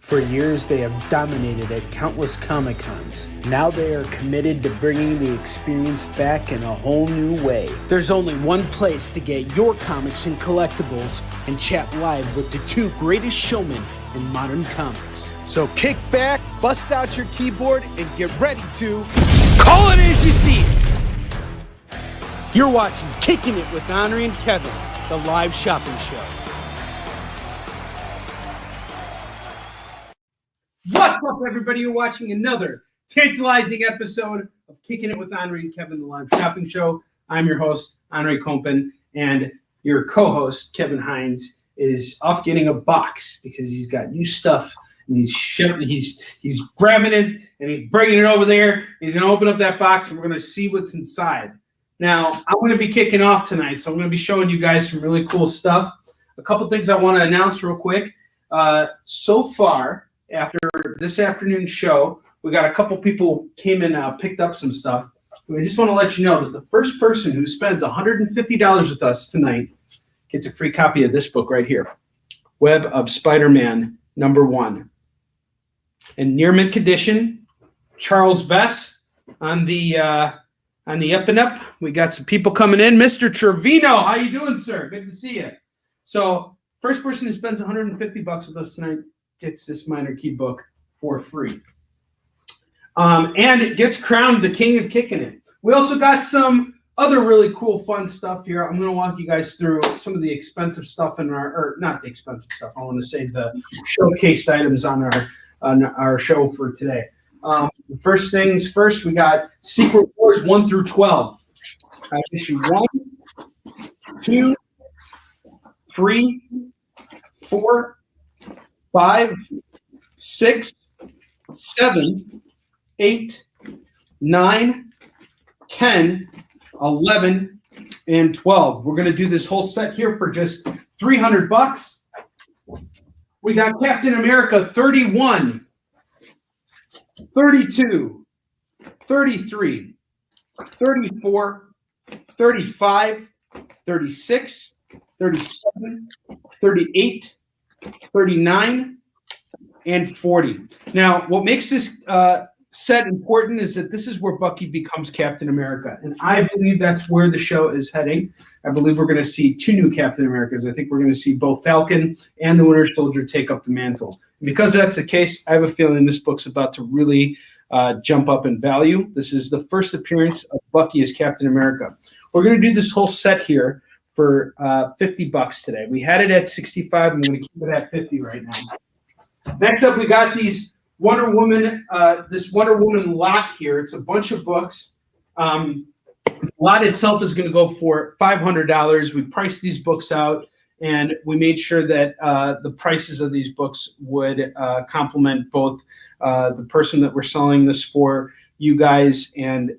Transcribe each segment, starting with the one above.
For years, they have dominated at countless Comic-Cons. Now they are committed to bringing the experience back in a whole new way. There's only one place to get your comics and collectibles and chat live with the two greatest showmen in modern comics. So kick back, bust out your keyboard, and get ready to call it as you see it. You're watching Kicking It with Onrie and Kevin, the live shopping show. What's up, everybody? You're watching another tantalizing episode of Kicking It with Onrie and Kevin, the live shopping show. I'm your host, Onrie Kompen, and your co-host, Kevin Hines, is off getting a box because he's got new stuff, and he's grabbing it, and he's bringing it over there. He's going to open up that box, and we're going to see what's inside. Now, I'm going to be kicking off tonight, so I'm going to be showing you guys some really cool stuff. A couple things I want to announce real quick. So far, after this afternoon's show, we got a couple people came and picked up some stuff. We just want to let you know that the first person who spends $150 with us tonight gets a free copy of this book right here, Web of Spider-Man #1. In near mint condition, Charles Vess on the up and up. We got some people coming in. Mr. Trevino, how you doing, sir? Good to see you. So first person who spends $150 with us tonight gets this Minor Key book for free. And it gets crowned the king of Kicking It. We also got some other really cool, fun stuff here. I'm going to walk you guys through some of the expensive stuff in or not the expensive stuff. I want to say the showcased items on our show for today. First things first, we got Secret Wars 1 through 12. Issue 1, 2, 3, 4, 5, 6, 7, 8, 9, 10, 11, and 12. We're going to do this whole set here for just $300. We got Captain America 31, 32, 33, 34, 35, 36, 37, 38, 39, and 40. Now, what makes this set important is that this is where Bucky becomes Captain America. And I believe that's where the show is heading. I believe we're going to see two new Captain Americas. I think we're going to see both Falcon and the Winter Soldier take up the mantle. And because that's the case, I have a feeling this book's about to really jump up in value. This is the first appearance of Bucky as Captain America. We're going to do this whole set here for $50 today. We had it at $65. I'm going to keep it at $50 right now. Next up, we got these Wonder Woman, this Wonder Woman lot here. It's a bunch of books. The lot itself is going to go for $500. We priced these books out, and we made sure that the prices of these books would complement both the person that we're selling this for, you guys, and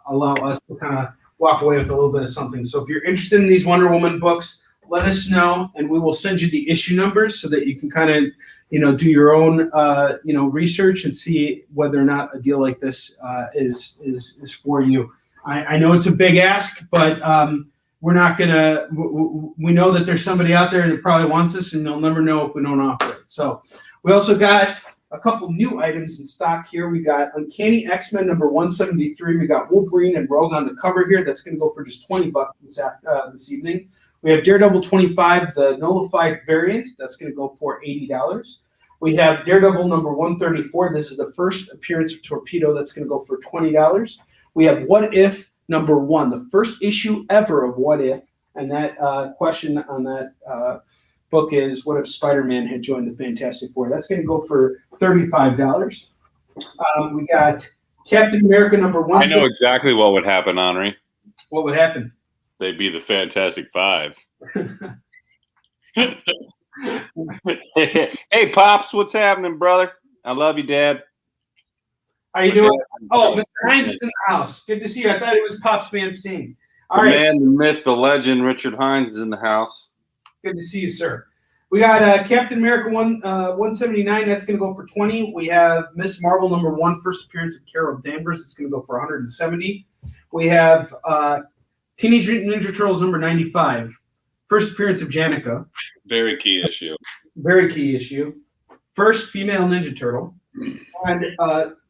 allow us to kind of walk away with a little bit of something. So if you're interested in these Wonder Woman books, let us know, and we will send you the issue numbers so that you can kind of, do your own, research and see whether or not a deal like this is for you. I know it's a big ask, but we're not gonna. We know that there's somebody out there that probably wants us, and they'll never know if we don't offer it. So we also got a couple new items in stock here. We got Uncanny X-Men #173. We got Wolverine and Rogue on the cover here. That's going to go for just $20 this evening. We have Daredevil 25, the nullified variant. That's going to go for $80. We have Daredevil #134. This is the first appearance of Torpedo. That's going to go for $20. We have What If #1, the first issue ever of What If. And that question on that book is, what if Spider-Man had joined the Fantastic Four? That's going to go for $35. We got Captain America #1. I know exactly what would happen, Onrie. What would happen? They'd be the Fantastic Five. Hey, Pops, what's happening, brother? I love you, Dad. How you doing? Oh, Mr. Hines is in the house. Good to see you. I thought it was Pops Vancine. All right. Man, the myth, the legend, Richard Hines is in the house. Good to see you, sir. We got Captain America 179. That's going to go for $20. We have Miss Marvel #1, first appearance of Carol Danvers. It's going to go for $170. We have Teenage Mutant Ninja Turtles #95, first appearance of Janica. Very key issue. Very key issue. first female Ninja Turtle. And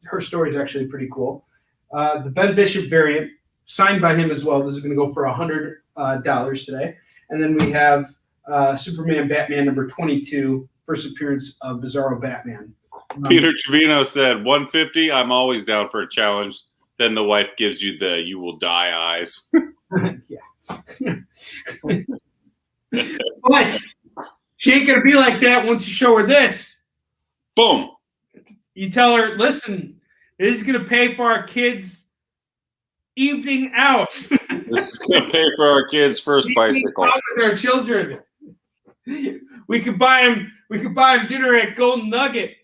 her story is actually pretty cool. The Ben Bishop variant, signed by him as well. This is going to go for $100 today. And then we have Superman Batman number 22, first appearance of Bizarro Batman. Peter Trevino said, 150, I'm always down for a challenge. Then the wife gives you the you will die eyes. Yeah. But she ain't going to be like that once you show her this. Boom. You tell her, listen, this is going to pay for our kids' evening out. This is going to pay for our kids' first bicycle. With our children. We could buy them dinner at Golden Nugget.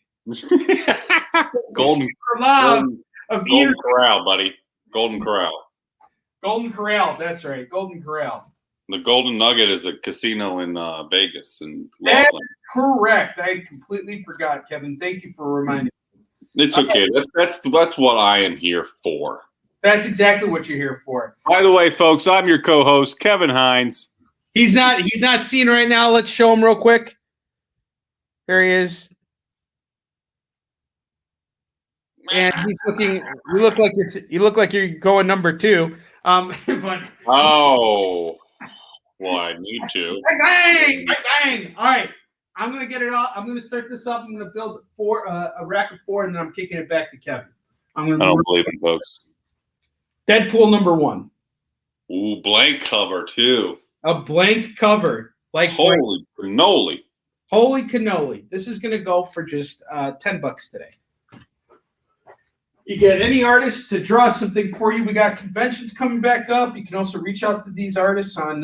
Golden Corral, buddy. Golden Corral. Golden Corral, that's right. Golden Corral. The Golden Nugget is a casino in Vegas and That's correct. I completely forgot, Kevin. Thank you for reminding me. It's okay. That's what I am here for. That's exactly what you're here for. By the way, folks, I'm your co-host, Kevin Hines. He's not seen right now. Let's show him real quick. There he is. And he's looking. You look like you're going number 2. But, oh, well, I need to. Bang! All right, I'm gonna get it all. I'm gonna start this up. I'm gonna build a rack of 4, and then I'm kicking it back to Kevin. I don't believe it, folks. Deadpool number 1. Ooh, blank cover too. A blank cover, like holy cannoli. Holy cannoli! This is gonna go for just $10 today. You get any artist to draw something for you. We got conventions coming back up. You can also reach out to these artists on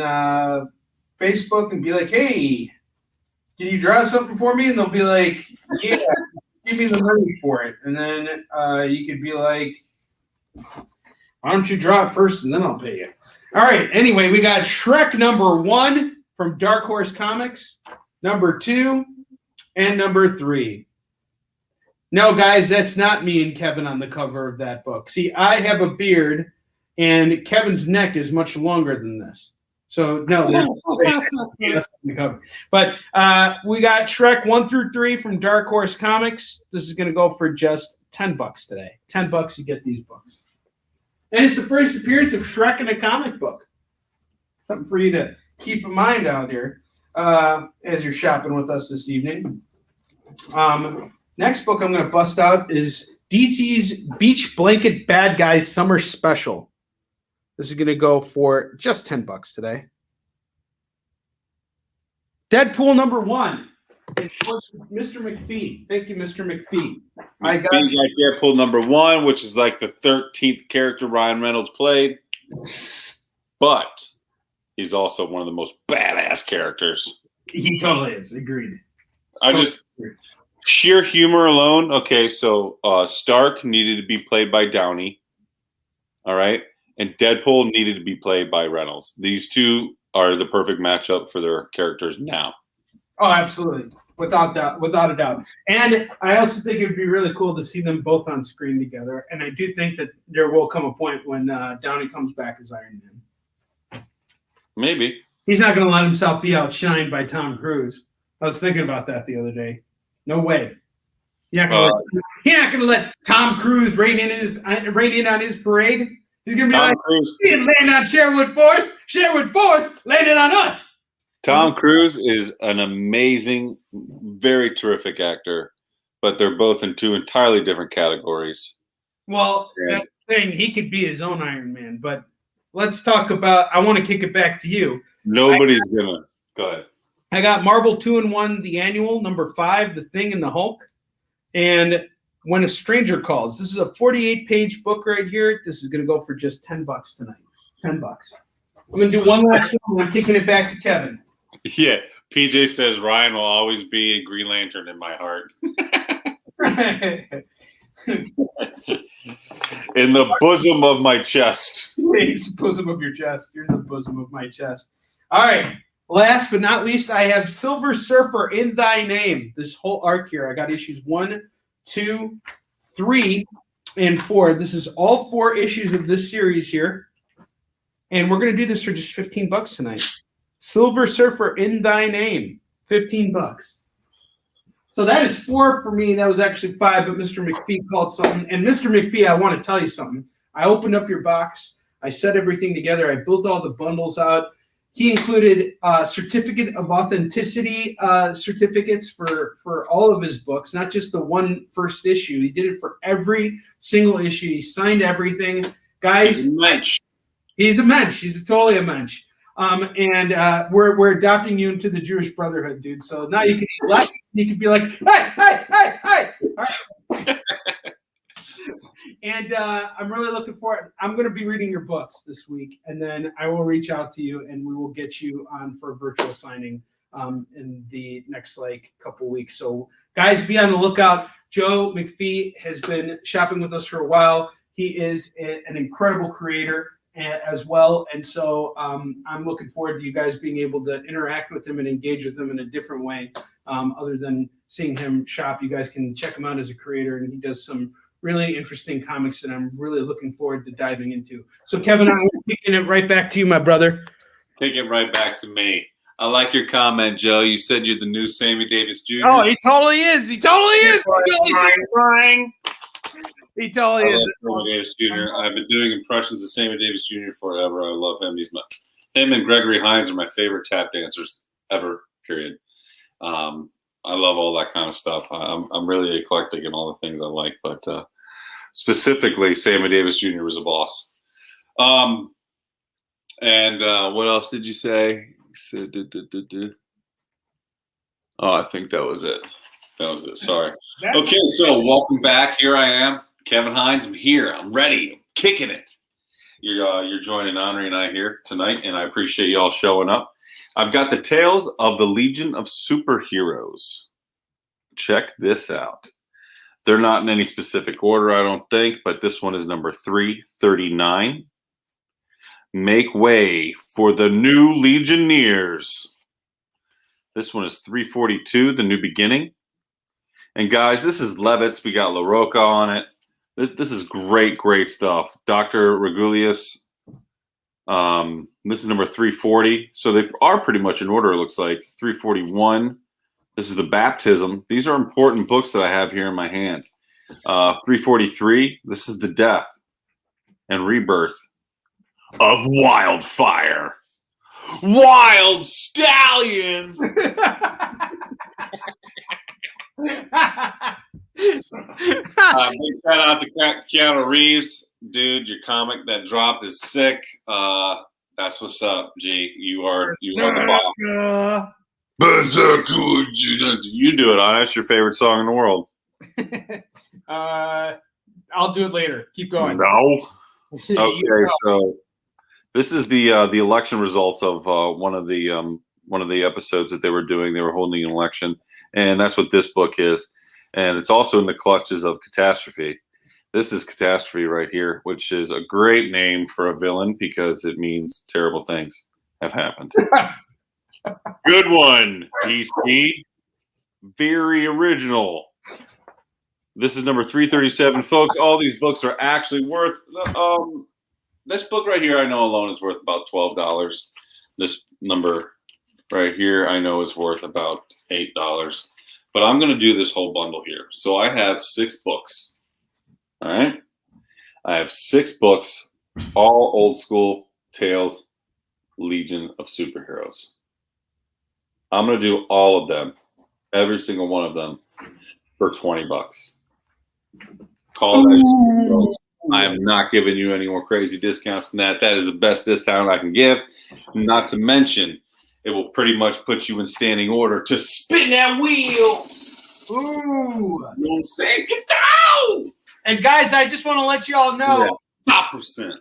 Facebook and be like, hey, can you draw something for me? And they'll be like, yeah, give me the money for it. And then you could be like, why don't you draw it first and then I'll pay you. All right. Anyway, we got Shrek number 1 from Dark Horse Comics, number 2, and number 3. No, guys, that's not me and Kevin on the cover of that book. See, I have a beard, and Kevin's neck is much longer than this. So, no, there's that's on the cover. But we got Shrek 1 through 3 from Dark Horse Comics. This is going to go for just $10 today. $10, you get these books. And it's the first appearance of Shrek in a comic book. Something for you to keep in mind out here as you're shopping with us this evening. Next book I'm going to bust out is DC's Beach Blanket Bad Guys Summer Special. This is going to go for just $10 today. Deadpool number 1. It's Mr. McPhee. Thank you, Mr. McPhee. I got you. Like Deadpool number 1, which is like the 13th character Ryan Reynolds played. But he's also one of the most badass characters. He totally is. Agreed. Sheer humor alone. Okay, so Stark needed to be played by Downey. All right. And Deadpool needed to be played by Reynolds. These two are the perfect matchup for their characters now. Oh, absolutely. Without a doubt. And I also think it would be really cool to see them both on screen together. And I do think that there will come a point when Downey comes back as Iron Man. Maybe. He's not going to let himself be outshined by Tom Cruise. I was thinking about that the other day. No way. You're not going to let Tom Cruise rain in on his parade. He's going to be like, he didn't land on Sherwood Forest. Sherwood Forest landed on us. Tom Cruise is an amazing, very terrific actor, but they're both in 2 entirely different categories. Well, that thing, he could be his own Iron Man, but let's talk about, I want to kick it back to you. Nobody's going to. Go ahead. I got Marvel 2-in-1, the annual, number 5, The Thing and the Hulk, and When a Stranger Calls. This is a 48-page book right here. This is going to go for just $10 tonight. $10. I'm going to do one last one. I'm kicking it back to Kevin. Yeah, PJ says Ryan will always be a Green Lantern in my heart. In the bosom of my chest. It's the bosom of your chest. You're in the bosom of my chest. All right. Last but not least, I have Silver Surfer in Thy Name. This whole arc here. I got issues 1, 2, 3, and 4. This is all 4 issues of this series here. And we're going to do this for just $15 tonight. Silver Surfer in Thy Name. $15. So that is 4 for me. That was actually 5, but Mr. McPhee called something. And Mr. McPhee, I want to tell you something. I opened up your box. I set everything together. I built all the bundles out. He included certificate of authenticity certificates for all of his books, not just the one first issue. He did it for every single issue. He signed everything. Guys, He's a mensch. He's a mensch. He's totally a mensch. And we're adopting you into the Jewish Brotherhood, dude. So now you can eat less. You can be like, hey. All right. And I'm really looking forward. I'm going to be reading your books this week, and then I will reach out to you, and we will get you on for a virtual signing in the next couple weeks. So, guys, be on the lookout. Joe McPhee has been shopping with us for a while. He is an incredible creator as well, and so I'm looking forward to you guys being able to interact with him and engage with him in a different way, other than seeing him shop. You guys can check him out as a creator, and he does some really interesting comics that I'm really looking forward to diving into. So, Kevin, I'm kicking it right back to you, my brother. Take it right back to me. I like your comment, Joe. You said you're the new Sammy Davis Jr. Oh, he totally is. He totally is. He totally is. Sammy Davis Jr. I've been doing impressions of Sammy Davis Jr. forever. I love him. Him and Gregory Hines are my favorite tap dancers ever, period. I love all that kind of stuff. I'm really eclectic in all the things I like, but specifically, Sammy Davis Jr. was a boss. And what else did you say? Oh, I think that was it. Sorry. Okay, so welcome back. Here I am, Kevin Hines. I'm here. I'm ready. I'm kicking it. You're joining Onrie and I here tonight, and I appreciate you all showing up. I've got the Tales of the Legion of Superheroes. Check this out. They're not in any specific order, I don't think, but this one is number 339. Make way for the new Legionnaires. This one is 342, The New Beginning. And guys, this is Levitz. We got LaRocca on it. This is great stuff. Dr. Regulius. This is number 340. So they are pretty much in order, it looks like. 341. This is the Baptism. These are important books that I have here in my hand. 343. This is the Death and Rebirth of Wildfire. Wild Stallion. Big shout out to Keanu Reeves. Dude, your comic that dropped is sick. That's what's up, G. You are the bomb. You do it, Anna. It's your favorite song in the world. I'll do it later. Keep going. No. Okay, so this is the election results of one of the episodes that they were doing. They were holding an election, and that's what this book is. And it's also in the clutches of Catastrophe. This is Catastrophe right here, which is a great name for a villain because it means terrible things have happened. Good one, DC. Very original. This is number 337, folks. All these books are actually worth. This book right here, I know alone is worth about $12. This number right here, I know is worth about $8. But I'm going to do this whole bundle here. So I have 6 books. All right. I have 6 books, all old school Tales, Legion of Superheroes. I'm going to do all of them, every single one of them, for $20. Call that. I am not giving you any more crazy discounts than that. That is the best discount I can give. Not to mention, it will pretty much put you in standing order to spin that wheel. Ooh. You know what I'm saying? Get down! And guys, I just want to let you all know. Yeah, 5%.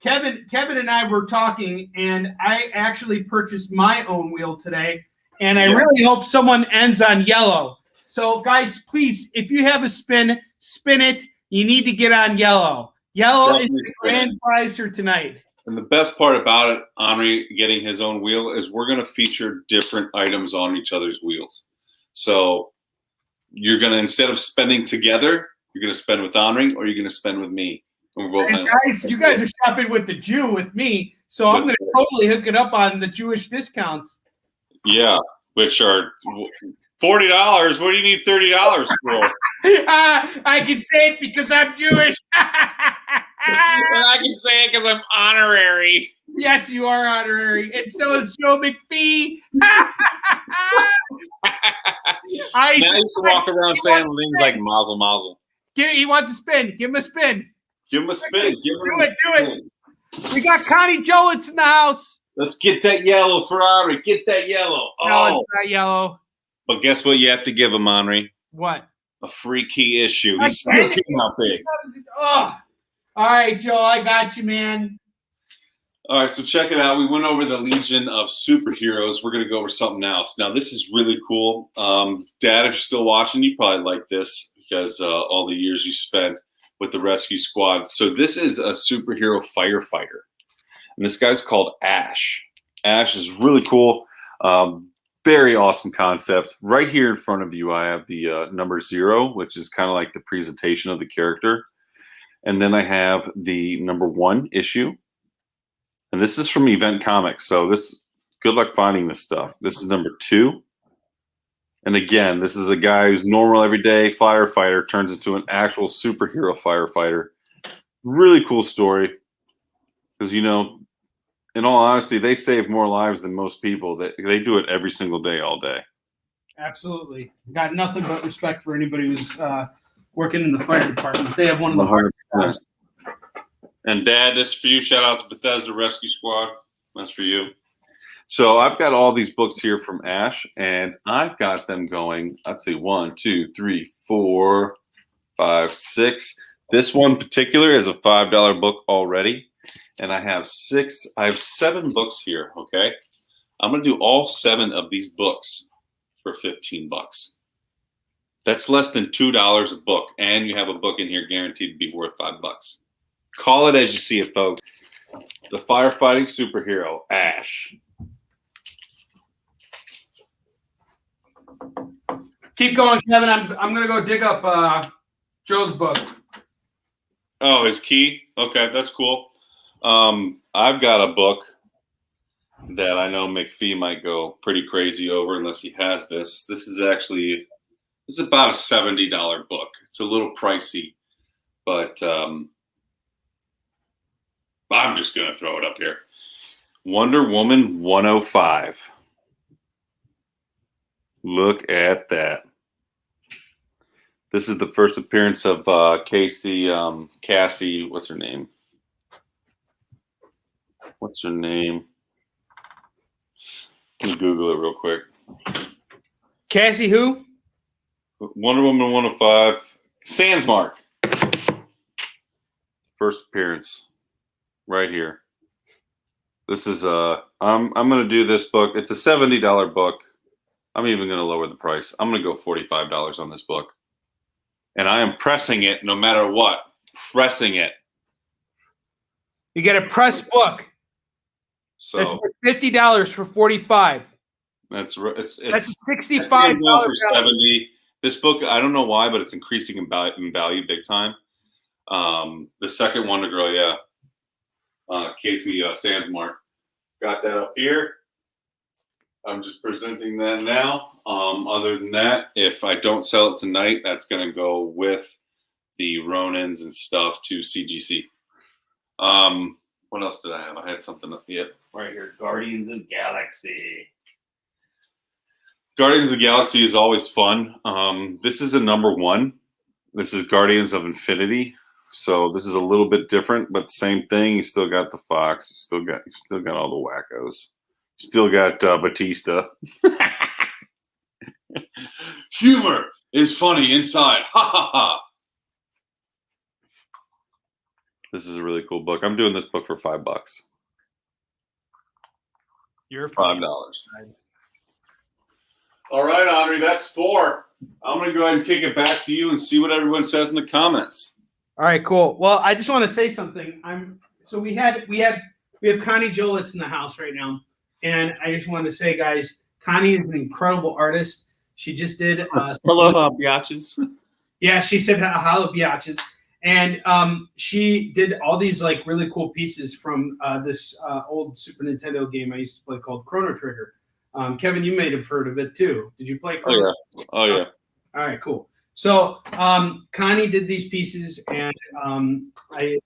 Kevin and I were talking, and I actually purchased my own wheel today, and I really hope someone ends on yellow. So, guys, please, if you have a spin it. You need to get on yellow. Yellow is the grand prize here tonight. And the best part about it, Onrie getting his own wheel, is we're going to feature different items on each other's wheels. So you're going to, instead of spending together, you're going to spend with Onrie or you're going to spend with me. And we're both guys, you guys are shopping with the Jew with me, so I'm going to totally hook it up on the Jewish discounts. Yeah, which are $40. What do you need $30 for? I can say it because I'm Jewish. And I can say it because I'm honorary. Yes, you are honorary, and so is Joe McPhee. Now you can walk around saying things like mazel mazel. He wants a spin. Give him a spin. Give him a spin. Do it. We got Connie Jolitz in the house. Let's get that yellow Ferrari. Get that yellow. No, it's not yellow. But guess what you have to give him, Onrie? What? A free key issue. He's still king out big. Oh. All right, Joe, I got you, man. All right, so check it out. We went over the Legion of Superheroes. We're going to go over something else. Now, this is really cool. Dad, if you're still watching, you probably like this because all the years you spent with the rescue squad. So this is a superhero firefighter. And this guy's called Ash. Ash is really cool. Very awesome concept. Right here in front of you, I have the number 0, which is kind of like the presentation of the character. And then I have the number 1 issue. And this is from Event Comics. So good luck finding this stuff. This is number 2. And again, this is a guy who's normal everyday firefighter turns into an actual superhero firefighter. Really cool story. Because, you know, in all honesty, they save more lives than most people. They do it every single day, all day. Absolutely. Got nothing but respect for anybody who's working in the fire department. They have one of the hardest. And Dad, this is for you. Shout out to Bethesda Rescue Squad. That's for you. So I've got all these books here from Ash, and I've got them going, let's see, 1, 2, 3, 4, 5, 6. This one in particular is a $5 book already. And I have 7 books here, okay? I'm going to do all 7 of these books for $15. That's less than $2 a book, and you have a book in here guaranteed to be worth $5. Call it as you see it, folks. The firefighting superhero, Ash. Keep going, Kevin. I'm going to go dig up Joe's book. Oh, his key? Okay, that's cool. I've got a book that I know McPhee might go pretty crazy over unless he has this. This is about a $70 book. It's a little pricey, but I'm just going to throw it up here. Wonder Woman 105. Look at that. This is the first appearance of Cassie, what's her name? What's her name? Let me Google it real quick. Cassie who? Wonder Woman 105. Sandsmark. First appearance. Right here. This is I'm gonna do this book. It's a $70 book. I'm even gonna lower the price. I'm gonna go $45 on this book. And I am pressing it no matter what. Pressing it. You get a press book. So that's $50 for $45. That's $65 for $70. This book, I don't know why, but it's increasing in value big time. The second Wonder Girl, yeah. Casey Sandsmark. Got that up here. I'm just presenting that now. Other than that, if I don't sell it tonight, that's going to go with the Ronins and stuff to CGC. What else did I have? I had something up yet. Right here. Guardians of the Galaxy. Guardians of the Galaxy is always fun. This is a number 1. This is Guardians of Infinity. So this is a little bit different, but same thing. You still got the Fox. You still got all the wackos. You still got Batista. Humor is funny inside. Ha ha ha. This is a really cool book. I'm doing this book for $5. You're $5. All right, Onrie, that's 4. I'm going to go ahead and kick it back to you and see what everyone says in the comments. All right, cool. Well, I just want to say something. So we have Connie Jolitz in the house right now, and I just want to say, guys, Connie is an incredible artist. She just did hello, biatches. Yeah, she said hello, biatches, and she did all these like really cool pieces from this old Super Nintendo game I used to play called Chrono Trigger. Kevin, you may have heard of it too. Did you play? Oh yeah. Oh yeah. All right, cool. So Connie did these pieces, and I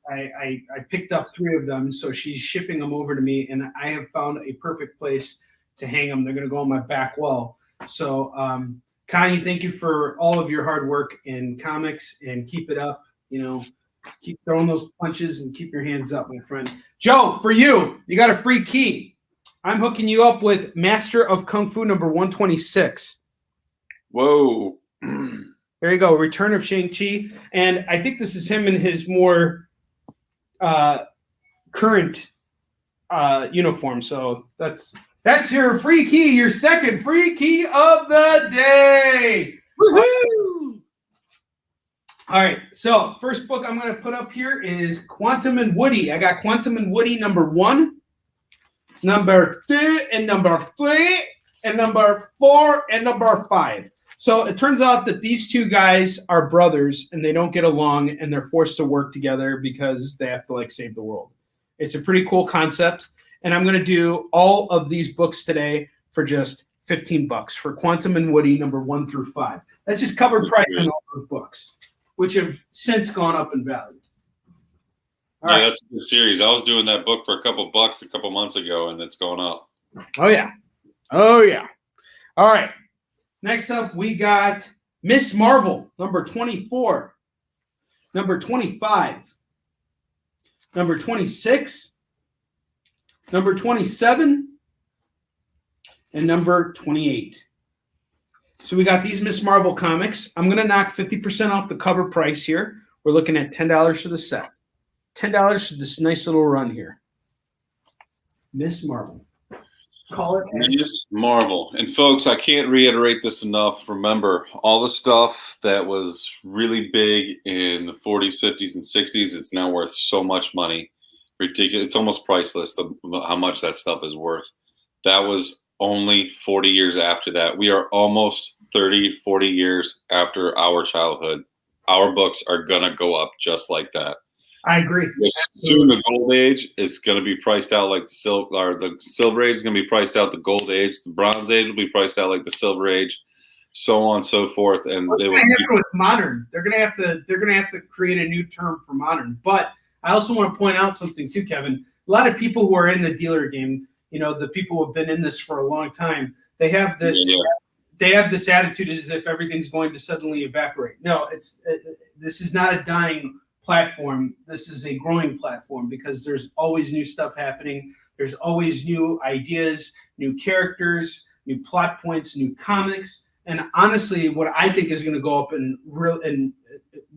picked up 3 of them. So she's shipping them over to me, and I have found a perfect place to hang them. They're going to go on my back wall. So Connie, thank you for all of your hard work in comics, and keep it up. Keep throwing those punches and keep your hands up, my friend. Joe, for you got a free key. I'm hooking you up with Master of Kung Fu number 126. Whoa. There you go, Return of Shang-Chi. And I think this is him in his more current uniform. So that's your free key, your second free key of the day. Woohoo! All right, so first book I'm going to put up here is Quantum and Woody. I got Quantum and Woody number 1, number 2, and number 3, and number 4, and number 5. So it turns out that these 2 guys are brothers, and they don't get along, and they're forced to work together because they have to save the world. It's a pretty cool concept, and I'm going to do all of these books today for just $15 for Quantum and Woody number 1 through 5. That's just cover price on all those books, which have since gone up in value. All right. That's a good series. I was doing that book for a couple bucks a couple months ago, and it's going up. Oh yeah. All right. Next up, we got Miss Marvel, number 24, number 25, number 26, number 27, and number 28. So we got these Miss Marvel comics. I'm going to knock 50% off the cover price here. We're looking at $10 for the set. $10 for this nice little run here. Miss Marvel. Call it Miss Marvel. And folks, I can't reiterate this enough. Remember, all the stuff that was really big in the 40s, 50s, and 60s, it's now worth so much money. Ridiculous. It's almost priceless how much that stuff is worth. That was only 40 years after that. We are almost 30, 40 years after our childhood. Our books are going to go up just like that. I agree. Soon the gold age is going to be priced out like the silver age is going to be priced out the gold age. The bronze age will be priced out like the silver age, so on and so forth. And they will with modern. They're going to have to create a new term for modern. But I also want to point out something too, Kevin. A lot of people who are in the dealer game, the people who have been in this for a long time, they have this. Yeah. They have this attitude as if everything's going to suddenly evaporate. No, this is not a dying platform. This is a growing platform because there's always new stuff happening. There's always new ideas, new characters, new plot points, new comics. And honestly, what I think is going to go up and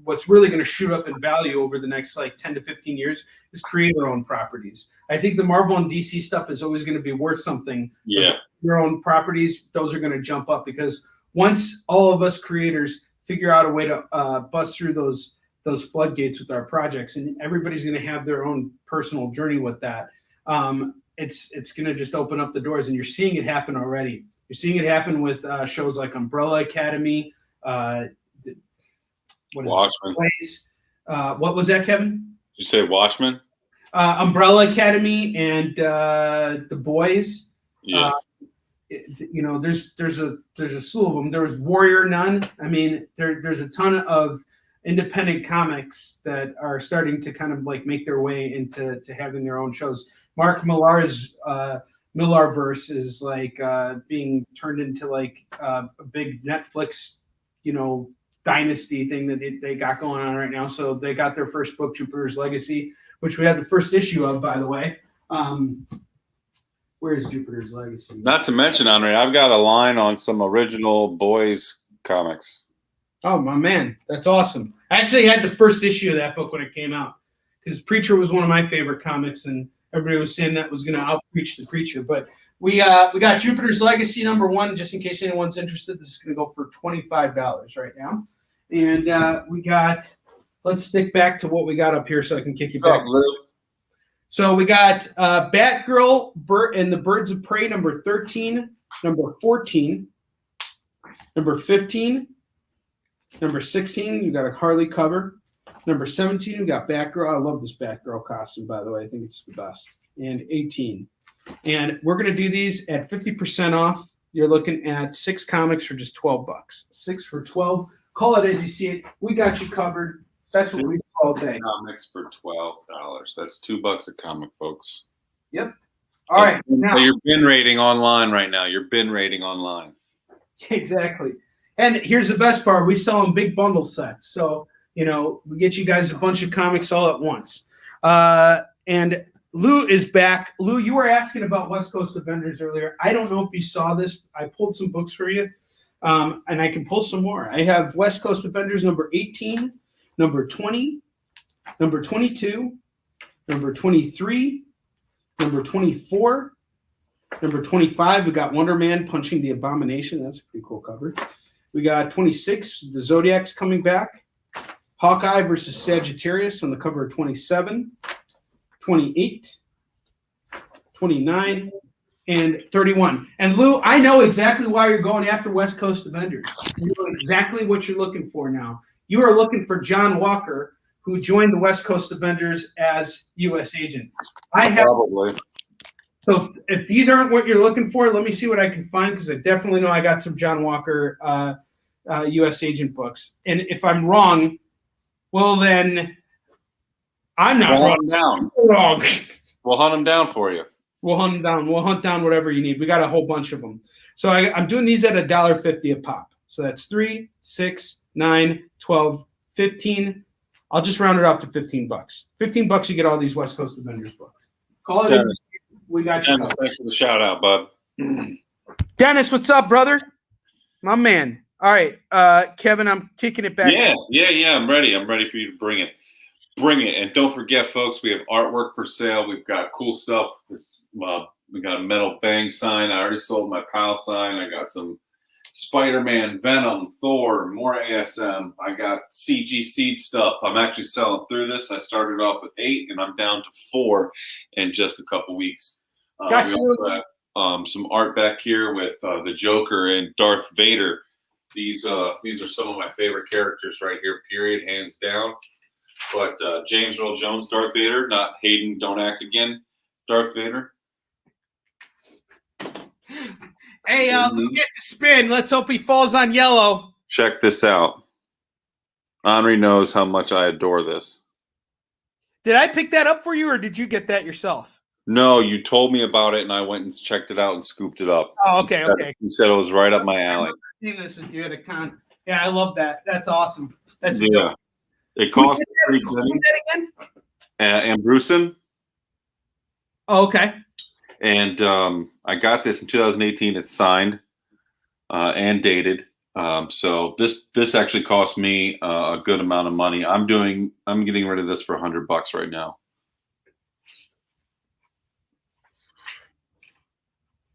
what's really going to shoot up in value over the next 10 to 15 years is creator-owned properties. I think the Marvel and DC stuff is always going to be worth something. Yeah. Your own properties, those are going to jump up because once all of us creators figure out a way to bust through those floodgates with our projects, and everybody's going to have their own personal journey with that. It's going to just open up the doors, and you're seeing it happen already. You're seeing it happen with shows like Umbrella Academy. Watchmen. What was that, Kevin? Did you say Watchmen? Umbrella Academy and The Boys. Yeah. There's a slew of them. There was Warrior Nun. I mean, there's a ton of independent comics that are starting to kind of make their way into having their own shows. Mark Millar's Millarverse is being turned into a big Netflix, dynasty thing that they got going on right now. So they got their first book, Jupiter's Legacy, which we had the first issue of, by the way. Where is Jupiter's Legacy? Not to mention, Onrie, I've got a line on some original Boys comics. Oh, my man. That's awesome. I actually had the first issue of that book when it came out because Preacher was one of my favorite comics, and everybody was saying that was going to out-preach the Preacher. But we got Jupiter's Legacy number 1, just in case anyone's interested. This is going to go for $25 right now. And let's stick back to what we got up here so I can kick you back. So we got Batgirl and the Birds of Prey number 13, number 14, number 15, number 16, you got a Harley cover. Number 17, we got Batgirl. I love this Batgirl costume, by the way. I think it's the best. And 18. And we're going to do these at 50% off. You're looking at 6 comics for just $12. 6 for 12. Call it as you see it. We got you covered. That's what we do all day. Comics for $12. That's $2 a comic, folks. Yep. All right. Now, you're bin rating online right now. You're bin rating online. Exactly. And here's the best part. We sell them big bundle sets. So, we get you guys a bunch of comics all at once. And Lou is back. Lou, you were asking about West Coast Avengers earlier. I don't know if you saw this. I pulled some books for you, and I can pull some more. I have West Coast Avengers number 18, number 20, number 22, number 23, number 24, number 25. We got Wonder Man punching the Abomination. That's a pretty cool cover. We got 26, the Zodiac's coming back. Hawkeye versus Sagittarius on the cover of 27. 28, 29, and 31. And Lou, I know exactly why you're going after West Coast Avengers. You know exactly what you're looking for now. You are looking for John Walker, who joined the West Coast Avengers as U.S. agent. Probably. So if these aren't what you're looking for, let me see what I can find, because I definitely know I got some John Walker U.S. agent books. And if I'm wrong, well then I'm not wrong. Wrong. We'll hunt them down for you. We'll hunt them down. We'll hunt down whatever you need. We got a whole bunch of them. So I'm doing these at $1.50 a pop. So that's 3, 6, 9, 12, 15. I'll just round it off to $15. $15, you get all these West Coast Avengers books. Call it. Dennis. We got you. Dennis, thanks for the shout out, bud. Dennis, what's up, brother? My man. All right, Kevin, I'm kicking it back. Yeah. I'm ready. I'm ready for you to bring it. Bring it. And don't forget, folks, we have artwork for sale. We've got cool stuff. We got a metal bang sign. I already sold my Kyle sign. I got some Spider-Man, Venom, Thor, more ASM. I got CG Seed stuff. I'm actually selling through this. I started off with 8, and I'm down to 4 in just a couple weeks. Gotcha. We also have some art back here with the Joker and Darth Vader. These are some of my favorite characters right here, period, hands down. But James Earl Jones, Darth Vader, not Hayden, Don't Act Again, Darth Vader. Hey, we'll get to spin. Let's hope he falls on yellow. Check this out. Onrie knows how much I adore this. Did I pick that up for you, or did you get that yourself? No, you told me about it, and I went and checked it out and scooped it up. Oh, okay. You said it was right up my alley. This with you at a con. Yeah, I love that. That's awesome. That's yeah. It costs $3. Again? Ambrusen. Oh, okay. And I got this in 2018. It's signed and dated. So this actually cost me a good amount of money. I'm getting rid of this for $100 right now.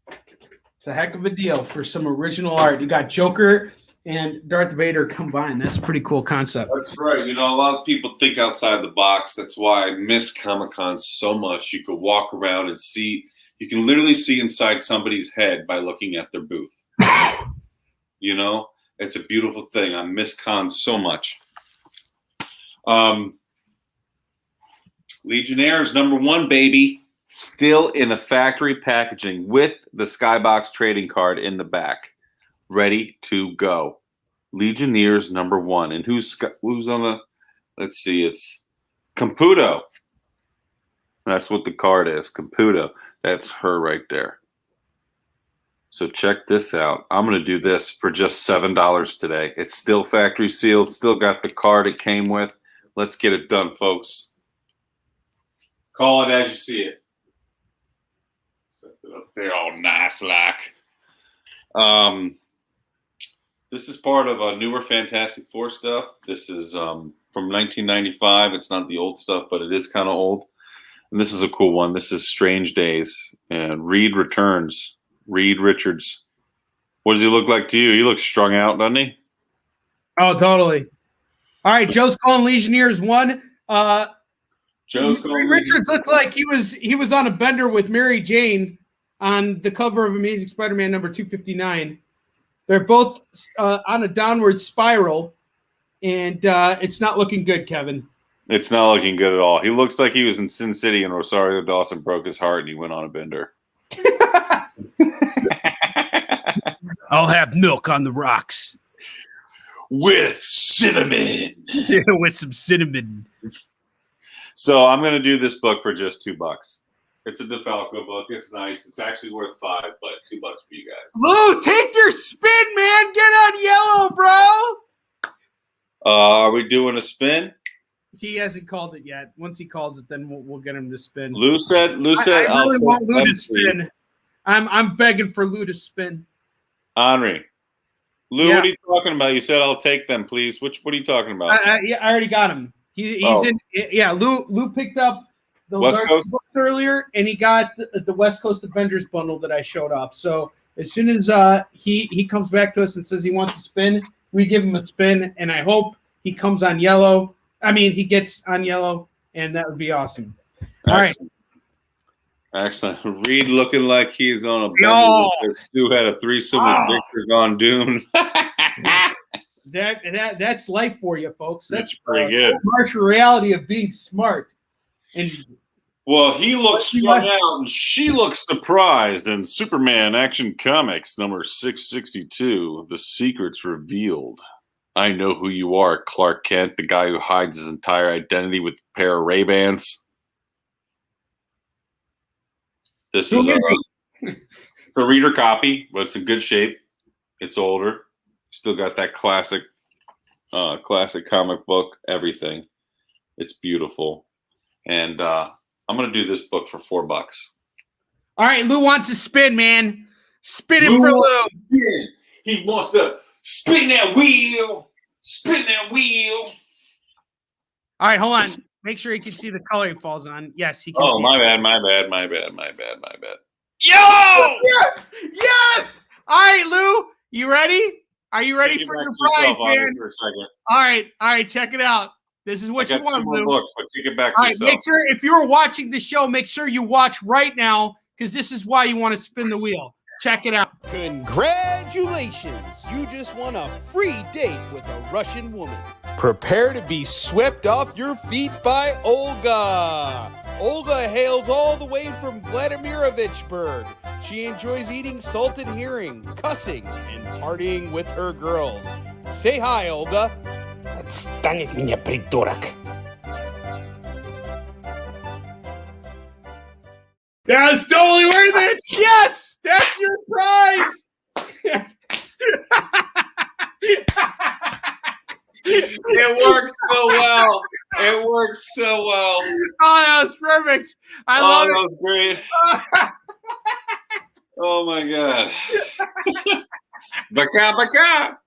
It's a heck of a deal for some original art. You got Joker and Darth Vader combined. That's a pretty cool concept. That's right. A lot of people think outside the box. That's why I miss Comic-Con so much. You could walk around and see. You can literally see inside somebody's head by looking at their booth. It's a beautiful thing. I miss cons so much. Legionnaires #1, baby. Still in the factory packaging with the Skybox trading card in the back. Ready to go. Legionnaires #1. And who's on the, let's see, it's Caputo. That's what the card is, Caputo. That's her right there. So check this out. I'm going to do this for just $7 today. It's still factory sealed, still got the card it came with. Let's get it done, folks. Call it as you see it. Set it up there all nice like. This is part of a newer Fantastic Four stuff. This is from 1995. It's not the old stuff, but it is kind of old. And this is a cool one. This is Strange Days. And Reed returns. Reed Richards. What does he look like to you? He looks strung out, doesn't he? Oh, totally. All right, Joe's calling Legionnaires 1. Richards looks like he was on a bender with Mary Jane on the cover of Amazing Spider-Man #259. They're both on a downward spiral, and it's not looking good, Kevin. It's not looking good at all. He looks like he was in Sin City and Rosario Dawson broke his heart and he went on a bender. I'll have milk on the rocks. With cinnamon. With some cinnamon. So I'm going to do this book for just $2. It's a DeFalco book. It's nice. It's actually worth $5, but $2 for you guys. Lou, take your spin, man. Get on yellow, bro. Are we doing a spin? He hasn't called it yet. Once he calls it, then we'll get him to spin. Lou said, I really want Lou to spin. Please. I'm begging for Lou to spin. Onrie. Lou, Yeah. what are you talking about? You said I'll take them, please. What are you talking about? I already got him. He's in. Yeah, Lou picked up the West Coast books earlier, and he got the West Coast Avengers bundle that I showed up. So as soon as he comes back to us and says he wants to spin, we give him a spin, and I hope he comes on yellow. I mean, he gets on yellow, and that would be awesome. All right. Excellent. Reed looking like he's on a Yo. Stu had a threesome with Victor Von Doom. That's life for you, folks. That's pretty good. Harsh reality of being smart. And well, he looks strung out and she looks surprised. In Superman Action Comics number 662, The Secret's Revealed. I know who you are, Clark Kent, the guy who hides his entire identity with a pair of Ray-Bans. This is a reader copy, but it's in good shape. It's older. Still got that classic comic book, everything. It's beautiful. And I'm going to do this book for $4. All right, Lou wants to spin, man. Spin it for Lou. He wants to spin that wheel. Spin that wheel. All right, hold on. Make sure you can see the color he falls on. Yes, he can see my it. bad. Yo! Yes! All right, Lou. You ready? Are you ready for your prize, man? For a second. All right, check it out. This is what you want, Lou. Books, but take it back All to right, yourself. make sure if you're watching the show, make sure you watch right now because this is why you want to spin the wheel. Check it out. Congratulations! You just won a free date with a Russian woman. Prepare to be swept off your feet by Olga. Olga hails all the way from Vladimirovичburg. She enjoys eating salted herring, cussing, and partying with her girls. Say hi, Olga. Отстань от меня, придурок. That's totally worth it. Yes, that's your prize. It works so well. It works so well. Oh, that was perfect. I love that it. was great. Oh my god. Baka baka.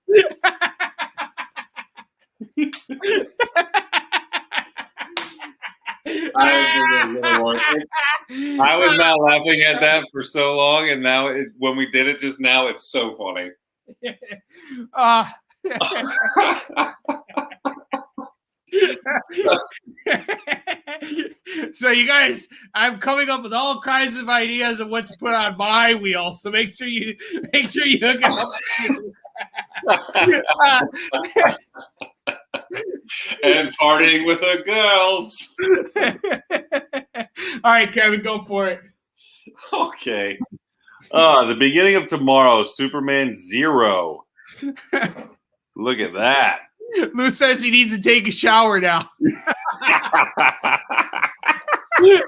I was not laughing at that for so long, and now when we did it just now, it's so funny. So you guys, I'm coming up with all kinds of ideas of what to put on my wheel. So make sure you hook it up. And partying with her girls. All right, Kevin, go for it. Okay. The beginning of tomorrow, Superman 0. Look at that. Lou says he needs to take a shower now.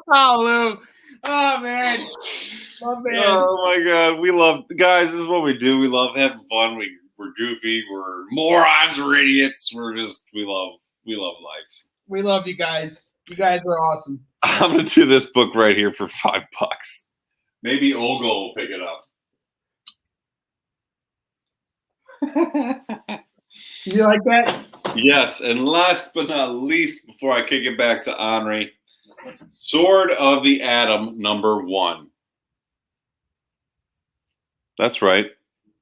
Oh, Lou. Oh, man. Oh, man. Oh, my God. We love, guys, this is what we do. We love having fun. We're goofy. We're morons. We're idiots. We love life. We love you guys. You guys are awesome. I'm going to do this book right here for $5. Maybe Olga will pick it up. You like that? Yes, and last but not least, before I kick it back to Onrie, Sword of the Atom, number 1. That's right,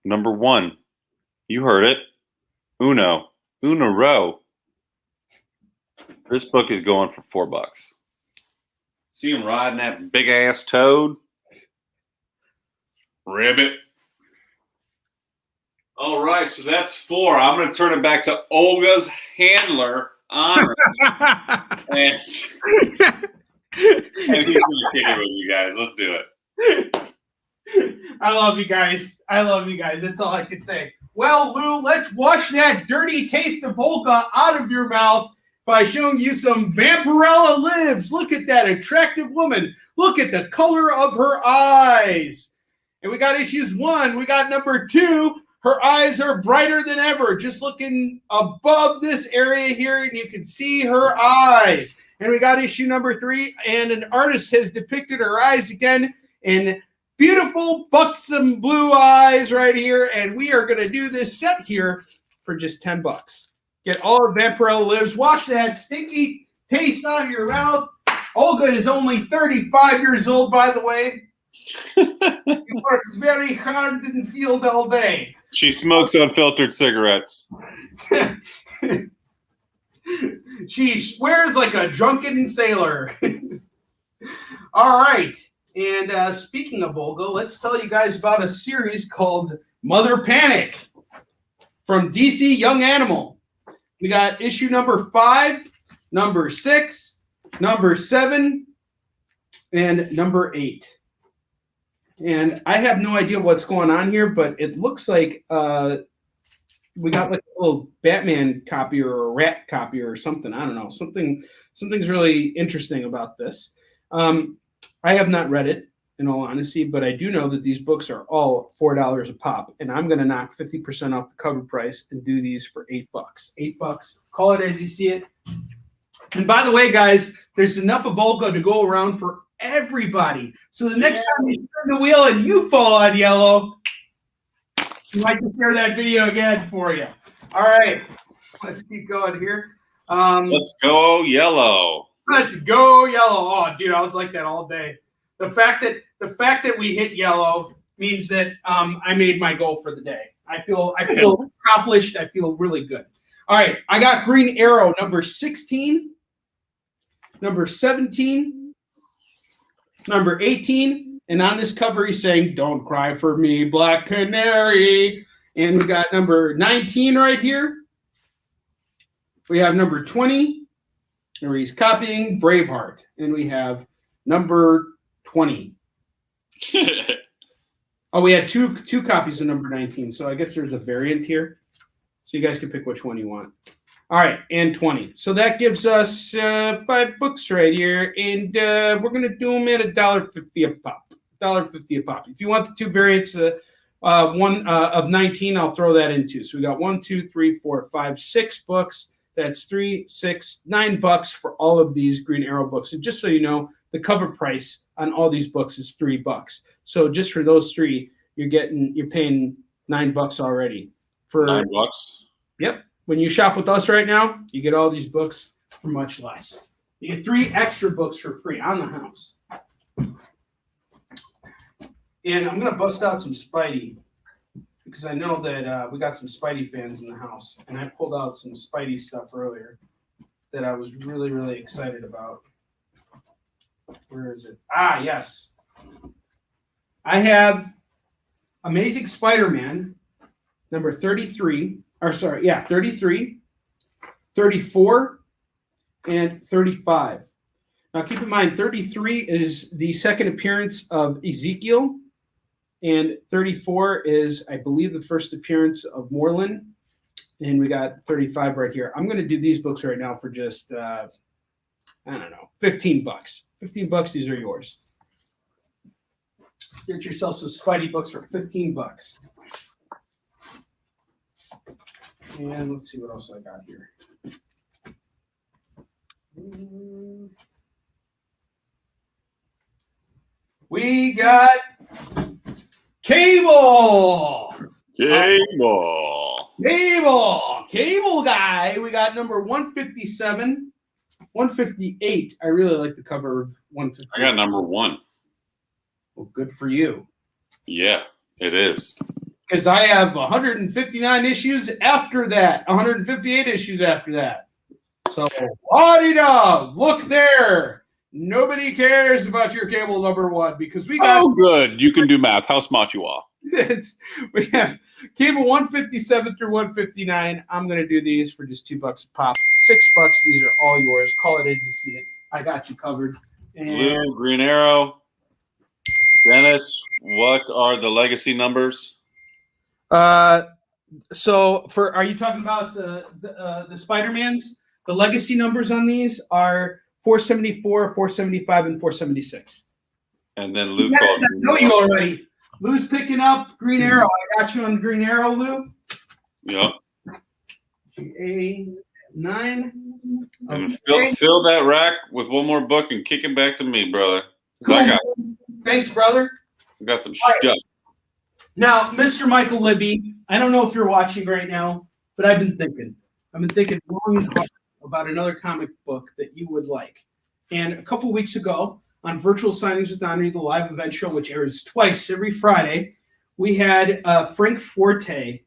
number 1. You heard it. Uno. This book is going for $4. See him riding that big ass toad? Ribbit. All right, so that's 4. I'm going to turn it back to Olga's handler, Onrie. and he's going to kick it with you guys. Let's do it. I love you guys. I love you guys. That's all I can say. Well, Lou, let's wash that dirty taste of Volga out of your mouth by showing you some Vampirella Lives. Look at that attractive woman. Look at the color of her eyes. And we got issues 1. We got number 2. Her eyes are brighter than ever. Just looking above this area here, and you can see her eyes. And we got issue number 3, and an artist has depicted her eyes again in beautiful, buxom blue eyes right here. And we are going to do this set here for just $10. Get all of Vampirella Lives. Wash that stinky taste out of your mouth. Olga is only 35 years old, by the way. She works very hard in the field all day. She smokes unfiltered cigarettes. She swears like a drunken sailor. All right. And speaking of Olga, let's tell you guys about a series called Mother Panic from DC Young Animal. We got issue number 5, number 6, number 7, and number 8. And I have no idea what's going on here, but it looks like we got like a little Batman copy or a Rat copy or something. I don't know. Something's really interesting about this. I have not read it, in all honesty, but I do know that these books are all $4 a pop, and I'm going to knock 50% off the cover price and do these for $8. $8. Call it as you see it. And by the way, guys, there's enough of Olga to go around for everybody. So the next time you turn the wheel and you fall on yellow, I'd like to share that video again for you. All right, let's keep going here. Let's go yellow. Let's go yellow. Oh, dude, I was like that all day. The fact that we hit yellow means that I made my goal for the day. I feel accomplished. I feel really good. All right, I got Green Arrow number 16, number 17, number 18, and on this cover he's saying, "Don't cry for me, Black Canary." And we got number 19 right here. We have number 20, where he's copying Braveheart, and we have number 20. Oh, we had two copies of number 19, so I guess there's a variant here. So you guys can pick which one you want. All right, and 20. So that gives us 5 books right here, and we're going to do them at $1.50 a pop. $1.50 a pop. If you want the 2 variants, one of 19, I'll throw that in too. So we got 1, 2, 3, 4, 5, 6 books. That's 3, 6, $9 for all of these Green Arrow books. And just so you know, the cover price on all these books is $3. So just for those 3, you're paying $9 already. For $9. Yep. When you shop with us right now, you get all these books for much less. You get 3 extra books for free on the house. And I'm gonna bust out some Spidey, because I know that we got some Spidey fans in the house, and I pulled out some Spidey stuff earlier that I was really, really excited about. Where is it? Ah, yes. I have Amazing Spider-Man, number 33, 33, 34, and 35. Now, keep in mind, 33 is the second appearance of Ezekiel, and 34 is, I believe, the first appearance of Moreland. And we got 35 right here. I'm going to do these books right now for just, I don't know, $15. $15, these are yours. Get yourself some Spidey books for $15. And let's see what else I got here. We got Cable. Cable guy. We got number 157, 158. I really like the cover of 158. I got number 1. Well, good for you. Yeah, it is. Because I have 159 issues after that, 158 issues after that. So, la-di-da, look there. Nobody cares about your Cable number 1 because we got. Oh, good. You can do math. How smart you are. We have Cable 157 through 159. I'm going to do these for just $2 a pop. $6. These are all yours. Call it as you see it. I got you covered. And Blue, Green Arrow. Dennis, what are the legacy numbers? So are you talking about the Spider-Mans? The legacy numbers on these are 474, 475, and 476. And then Lou Yes, called. I know you already. Lou's picking up Green Arrow. I got you on Green Arrow, Lou. Yep. GA9. And Okay. fill that rack with one more book and kick it back to me, brother. 'Cause Cool. I Thanks, brother. got some All right. stuff. Now, Mr. Michael Libby, I don't know if you're watching right now, but I've been thinking long and hard about another comic book that you would like. And a couple weeks ago, on Virtual Signings with Onrie, the live event show, which airs twice every Friday, we had Frank Forte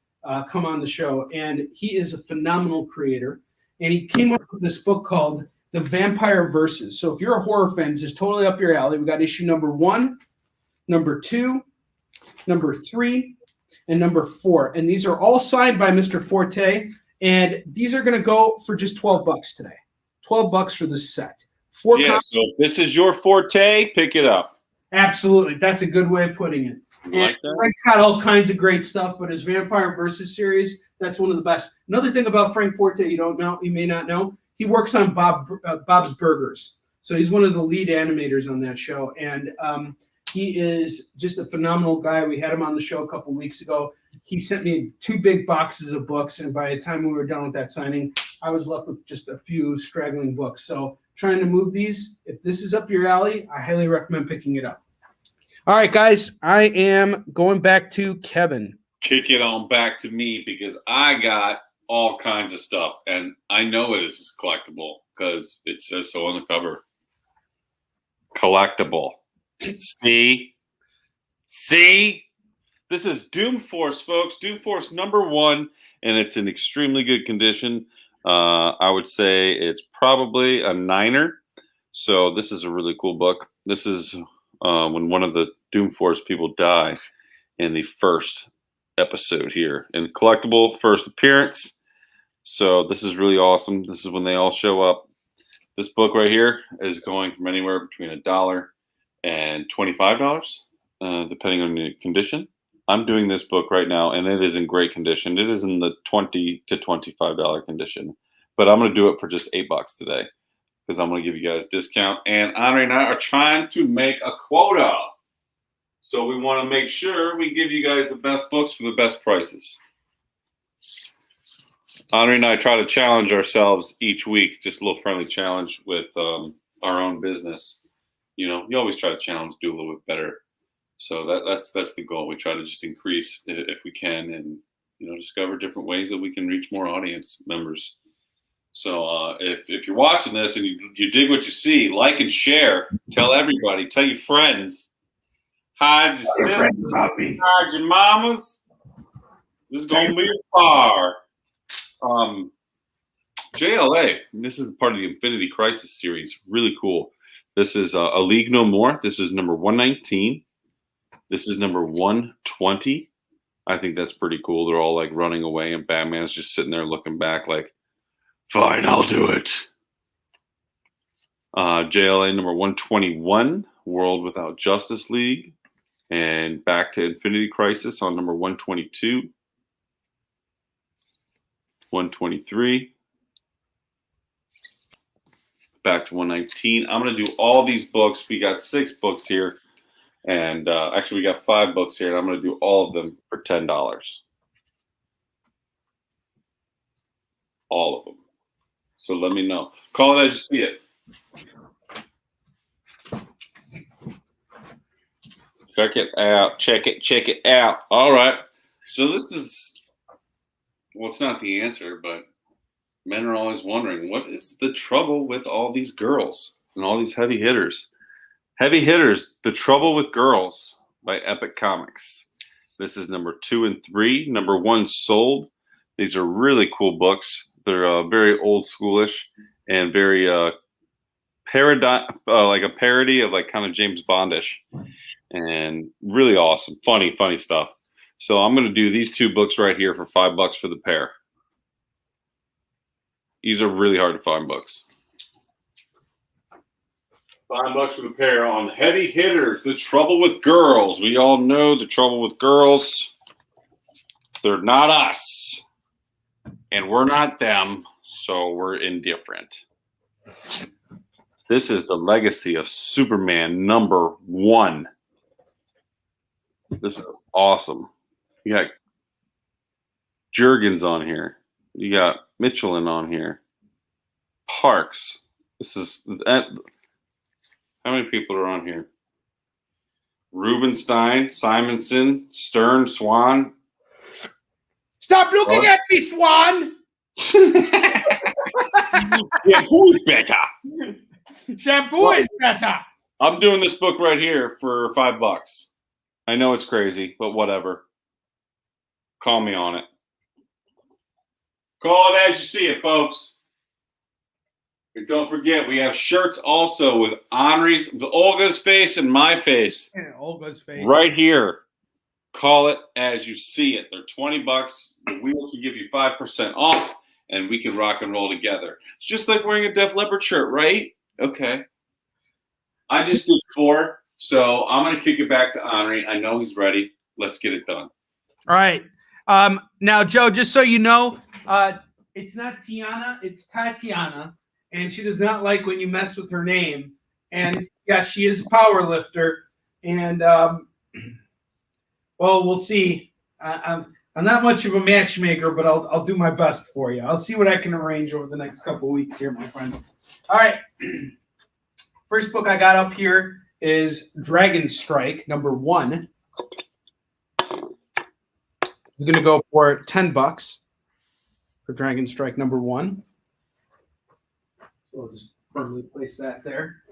come on the show, and he is a phenomenal creator. And he came up with this book called The Vampire Verses. So if you're a horror fan, this is totally up your alley. We got issue number 1, number 2, number 3, and number 4. And these are all signed by Mr. Forte. And these are going to go for just $12 today. $12 for this set. So if this is your forte, pick it up. Absolutely. That's a good way of putting it. You like that? Frank's got all kinds of great stuff, but his Vampire Versus series, that's one of the best. Another thing about Frank Forte you may not know, he works on Bob's Burgers. So he's one of the lead animators on that show. And he is just a phenomenal guy. We had him on the show a couple weeks ago. He sent me 2 big boxes of books, and by the time we were done with that signing, I was left with just a few straggling books. So trying to move these, if this is up your alley, I highly recommend picking it up. All right, guys, I am going back to Kevin. Kick it on back to me because I got all kinds of stuff, and I know this is collectible because it says so on the cover. Collectible. See? This is Doom Force, folks. Doom Force number 1, and it's in extremely good condition. I would say it's probably a 9er. So this is a really cool book. This is when one of the Doom Force people die in the first episode here. And collectible first appearance. So this is really awesome. This is when they all show up. This book right here is going from anywhere between $1 and $25, depending on the condition. I'm doing this book right now, and it is in great condition. It is in the $20 to $25 condition, but I'm going to do it for just $8 today because I'm going to give you guys a discount. And Onrie and I are trying to make a quota, so we want to make sure we give you guys the best books for the best prices. Onrie and I try to challenge ourselves each week, just a little friendly challenge with our own business. You know, you always try to challenge, do a little bit better. So that's the goal. We try to just increase if we can, and discover different ways that we can reach more audience members. So if you're watching this and you dig what you see, like and share. Tell everybody. Tell your friends. Hide your sisters. Hide your mamas. This is gonna be far. JLA. This is part of the Infinity Crisis series. Really cool. This is A League No More. This is number 119. This is number 120. I think that's pretty cool. They're all like running away, and Batman's just sitting there looking back like, fine, I'll do it. JLA number 121, World Without Justice League. And back to Infinity Crisis on number 122. 123. Back to 119. I'm going to do all these books. We got 6 books here. And actually, we got 5 books here, and I'm going to do all of them for $10. All of them. So let me know. Call it as you see it. Check it out. Check it out. All right. So this is, well, it's not the answer, but men are always wondering, what is the trouble with all these girls and all these heavy hitters? Heavy Hitters, The Trouble with Girls by Epic Comics. This is number 2 and 3. Number 1 sold. These are really cool books. They're very old schoolish and very like a parody of like kind of James Bondish, and really awesome, funny stuff. So I'm going to do these 2 books right here for $5 for the pair. These are really hard to find books. $5 for the pair on Heavy Hitters. The Trouble with Girls. We all know the trouble with girls. They're not us, and we're not them, so we're indifferent. This is the legacy of Superman #1. This is awesome. You got Jurgens on here. You got Michelin on here. Parks. This is how many people are on here? Rubenstein, Simonson, Stern, Swan. Stop looking at me, Swan. Shampoo is better. Shampoo is better. I'm doing this book right here for $5. I know it's crazy, but whatever. Call me on it. Call it as you see it, folks. And don't forget, we have shirts also with Onrie's, the Olga's face and my face. Yeah, Olga's face. Right here. Call it as you see it. They're $20. The wheel can give you 5% off, and we can rock and roll together. It's just like wearing a Def Leppard shirt, right? Okay. I just did 4, so I'm going to kick it back to Onrie. I know he's ready. Let's get it done. All right. Now, Joe, just so you know, it's not Tiana, it's Tatiana, and she does not like when you mess with her name. And yes, she is a power lifter, and well, we'll see. I'm not much of a matchmaker, but I'll do my best for you. I'll see what I can arrange over the next couple of weeks here, my friend. All right. First book I got up here is Dragon Strike #1. I'm going to go for $10 for Dragon Strike #1. So I'll just firmly place that there.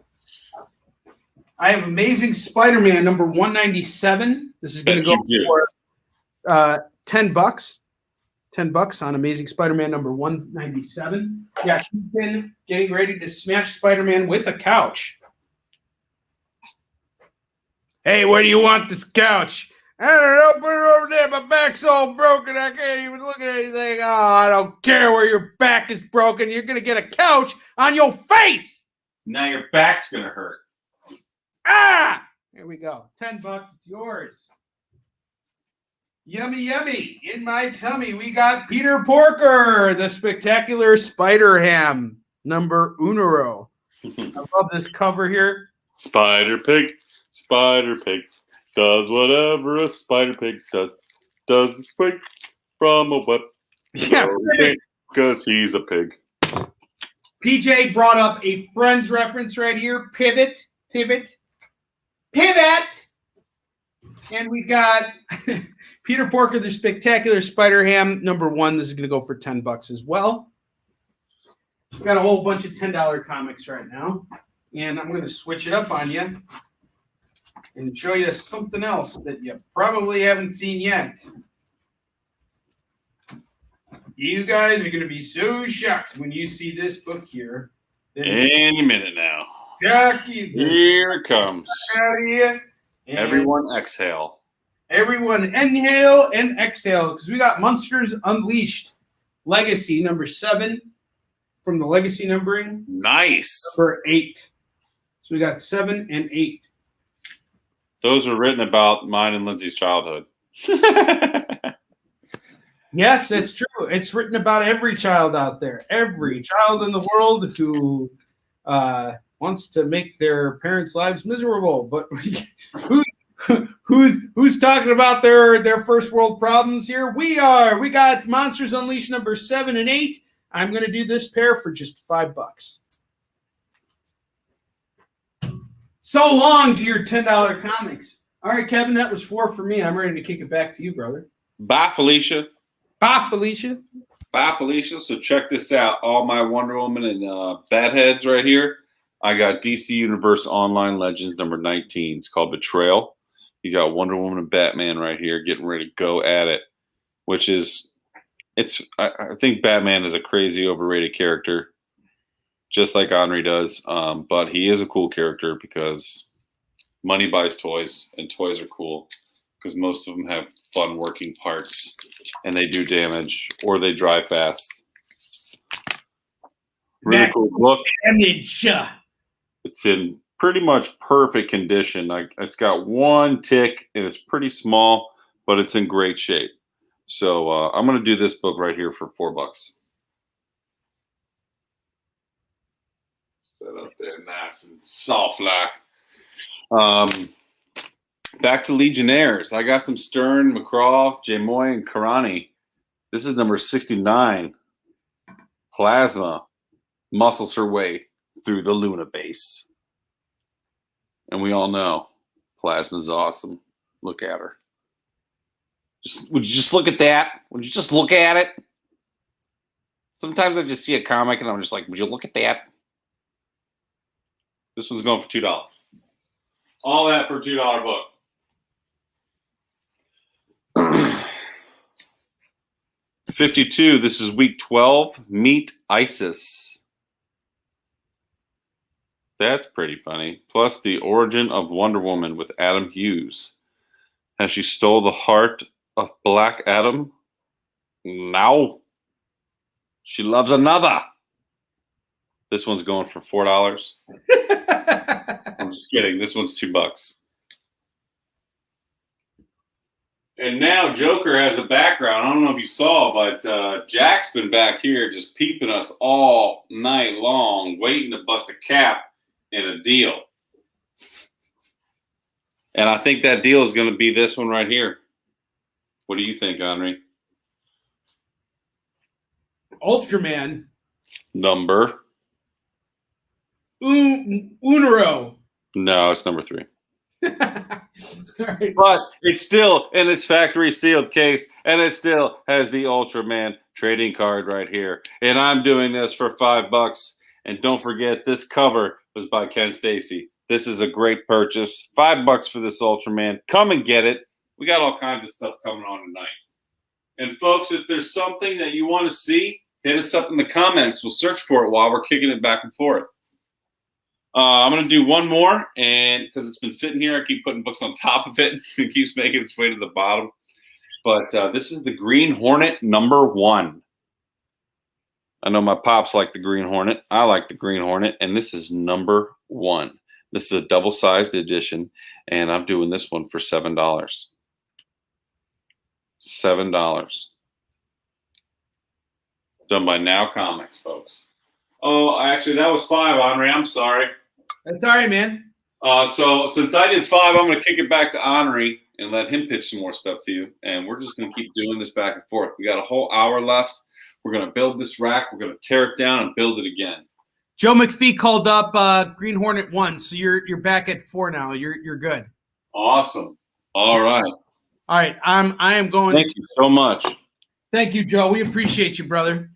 I have Amazing Spider-Man #197. This is going to go for $10. $10 on Amazing Spider-Man #197. Yeah, Kickin getting ready to smash Spider-Man with a couch. Hey, where do you want this couch? I don't know, put it over there. My back's all broken. I can't even look at it. He's like, oh, I don't care where your back is broken. You're going to get a couch on your face. Now your back's going to hurt. Ah! Here we go. $10. It's yours. Yummy, yummy. In my tummy, we got Peter Porker, the Spectacular Spider-Ham, #1. I love this cover here. Spider Pig does whatever a spider pig does. Does swing from a web. Yeah, because he's a pig. PJ brought up a Friends reference right here. Pivot. And we got Peter Porker, the Spectacular Spider-Ham, #1. This is going to go for $10 as well. We got a whole bunch of $10 comics right now. And I'm going to switch it up on you and show you something else that you probably haven't seen yet. You guys are going to be so shocked when you see this book here. Any minute now. Jackie, Here it comes. and Everyone exhale. everyone inhale and exhale, because we got Monsters Unleashed Legacy #7 from the Legacy numbering. Nice. #8. So we got 7 and 8. Those were written about mine and Lindsay's childhood. Yes, that's true. It's written about every child out there. Every child in the world who wants to make their parents' lives miserable. But who's talking about their first world problems here? We are. We got Monsters Unleashed #7 and 8. I'm going to do this pair for just $5. So long to your $10 comics. All right, Kevin, that was 4 for me. I'm ready to kick it back to you, brother. Bye, Felicia. Bye, Felicia. Bye, Felicia. So check this out. All my Wonder Woman and Bad Heads right here. I got DC Universe Online Legends #19. It's called Betrayal. You got Wonder Woman and Batman right here getting ready to go at it, which is, I think Batman is a crazy overrated character, just like Onrie does. But he is a cool character because money buys toys, and toys are cool because most of them have fun working parts and they do damage or they drive fast. Really cool book. Damage. It's in pretty much perfect condition. It's got one tick, and it's pretty small, but it's in great shape. So I'm going to do this book right here for $4. Set up there nice and soft like. Back to Legionnaires. I got some Stern, McCraw, J. Moy, and Karani. This is number 69. Plasma muscles her way through the Luna base. And we all know Plasma's awesome. Look at her. Would you just look at that? Would you just look at it? Sometimes I just see a comic and I'm just like, would you look at that? This one's going for $2. All that for a $2 book. 52, this is week 12. Meet Isis. That's pretty funny. Plus the origin of Wonder Woman with Adam Hughes. Has she stole the heart of Black Adam? No. She loves another. This one's going for $4. I'm just kidding. This one's $2. And now Joker has a background. I don't know if you saw, but Jack's been back here just peeping us all night long, waiting to bust a cap in a deal. And I think that deal is going to be this one right here. What do you think, Onrie? Ultraman. Number? Unero. No, it's number 3. Right. But it's still in its factory sealed case, and it still has the Ultraman trading card right here. And I'm doing this for $5. And don't forget, this cover was by Ken Stacy. This is a great purchase. $5 for this Ultraman. Come and get it. We got all kinds of stuff coming on tonight. And folks, if there's something that you want to see, hit us up in the comments. We'll search for it while we're kicking it back and forth. I'm going to do one more, and because it's been sitting here, I keep putting books on top of it. It keeps making its way to the bottom. But this is the Green Hornet number 1. I know my pops like the Green Hornet. I like the Green Hornet, and this is number 1. This is a double-sized edition, and I'm doing this one for $7. $7. Done by Now Comics, folks. Oh, actually, that was 5, Onrie. I'm sorry. That's all right, man. So since I did 5, I'm going to kick it back to Onrie and let him pitch some more stuff to you. And we're just going to keep doing this back and forth. We got a whole hour left. We're going to build this rack. We're going to tear it down and build it again. Joe McPhee called up Green Hornet 1, so you're back at 4 now. You're good. Awesome. All right. All right. I am going. Thank you so much. Thank you, Joe. We appreciate you, brother.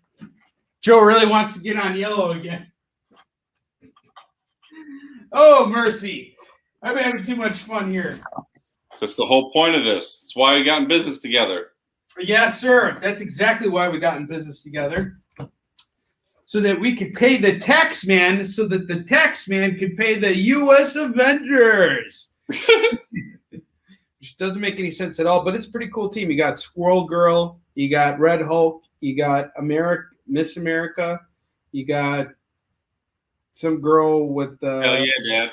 Joe really wants to get on yellow again. Oh, mercy. I've been having too much fun here. That's the whole point of this. That's why we got in business together. Yes, sir. That's exactly why we got in business together. So that we could pay the tax man, so that the tax man could pay the U.S. Avengers. Which doesn't make any sense at all, but it's a pretty cool team. You got Squirrel Girl, you got Red Hulk, you got Miss America, you got some girl with Hell yeah, Dad.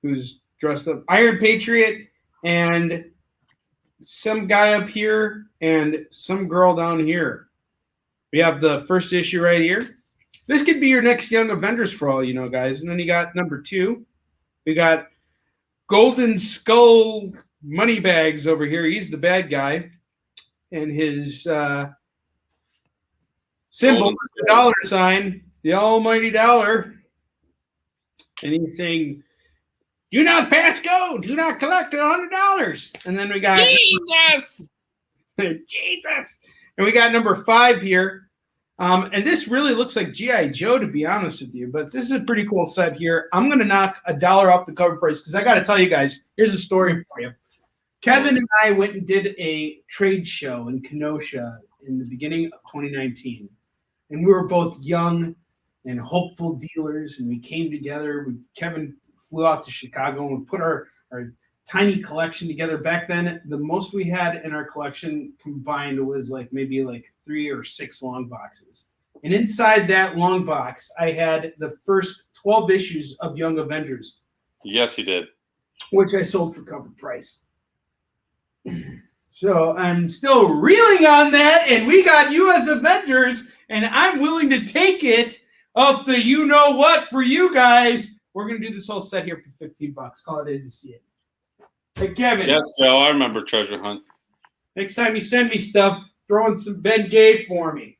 who's dressed up, Iron Patriot, and some guy up here and some girl down here. We have the first issue right here. This could be your next Young Avengers for all you know, guys. And then you got number 2. We got Golden Skull Moneybags over here. He's the bad guy. And his symbol is the dollar sign, the almighty dollar. And he's saying, do not pass go. Do not collect $100. And then we got Jesus. Jesus. And we got number 5 here. And this really looks like G.I. Joe, to be honest with you. But this is a pretty cool set here. I'm going to knock $1 off the cover price because I got to tell you guys, here's a story for you. Kevin and I went and did a trade show in Kenosha in the beginning of 2019. And we were both young and hopeful dealers. And we came together. Kevin flew out to Chicago and we put our tiny collection together. Back then, the most we had in our collection combined was maybe 3 or 6 long boxes. And inside that long box, I had the first 12 issues of Young Avengers. Yes, he did. which I sold for cover price. So I'm still reeling on that, and we got you as a vendors, and I'm willing to take it up the you know what for you guys. We're gonna do this whole set here for $15. Call it as you see it. Hey Kevin. Yes, Joe. I remember Treasure Hunt. Next time you send me stuff, throw in some Ben Gay for me.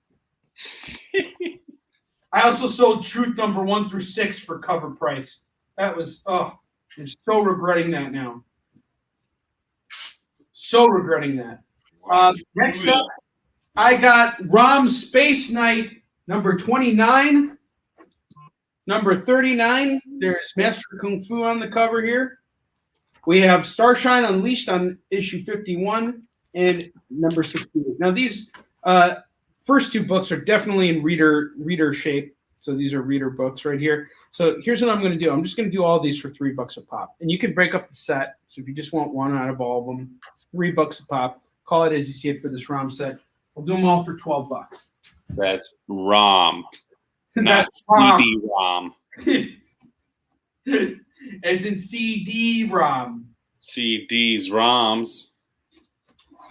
I also sold Truth number 1 through 6 for cover price. That was I'm so regretting that now. So regretting that. Next up, I got Rom Space Knight number 29. Number 39, there's Master Kung Fu on the cover here. We have Starshine Unleashed on issue 51 and number 68. Now, these first two books are definitely in reader shape. So these are reader books right here. So here's what I'm going to do. I'm just going to do all these for $3 a pop. And you can break up the set. So if you just want one out of all of them, it's $3 a pop. Call it as you see it for this ROM set. We'll do them all for $12. That's ROM, not That's ROM. CD-ROM. As in CD-ROM. CDs, ROMs.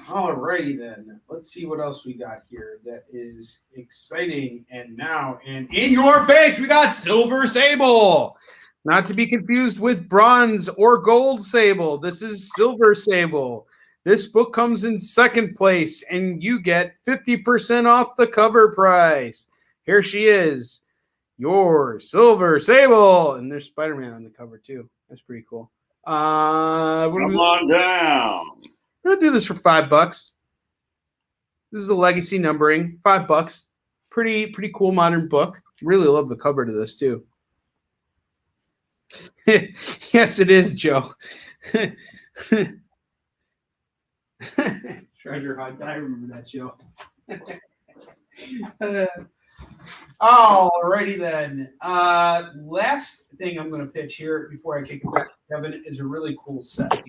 Alrighty then. Let's see what else we got here that is exciting. And now, and in your face, we got Silver Sable. Not to be confused with bronze or gold sable. This is Silver Sable. This book comes in second place, and you get 50% off the cover price. Here she is, your Silver Sable. And there's Spider-Man on the cover, too. That's pretty cool. Come on down. I'm gonna do this for $5. This is a legacy numbering, $5. Pretty cool modern book. Really love the cover to this too. Yes, it is, Joe. Treasure Hunt. I remember that, Joe. Alrighty then. Last thing I'm gonna pitch here before I kick it back to Kevin is a really cool set here.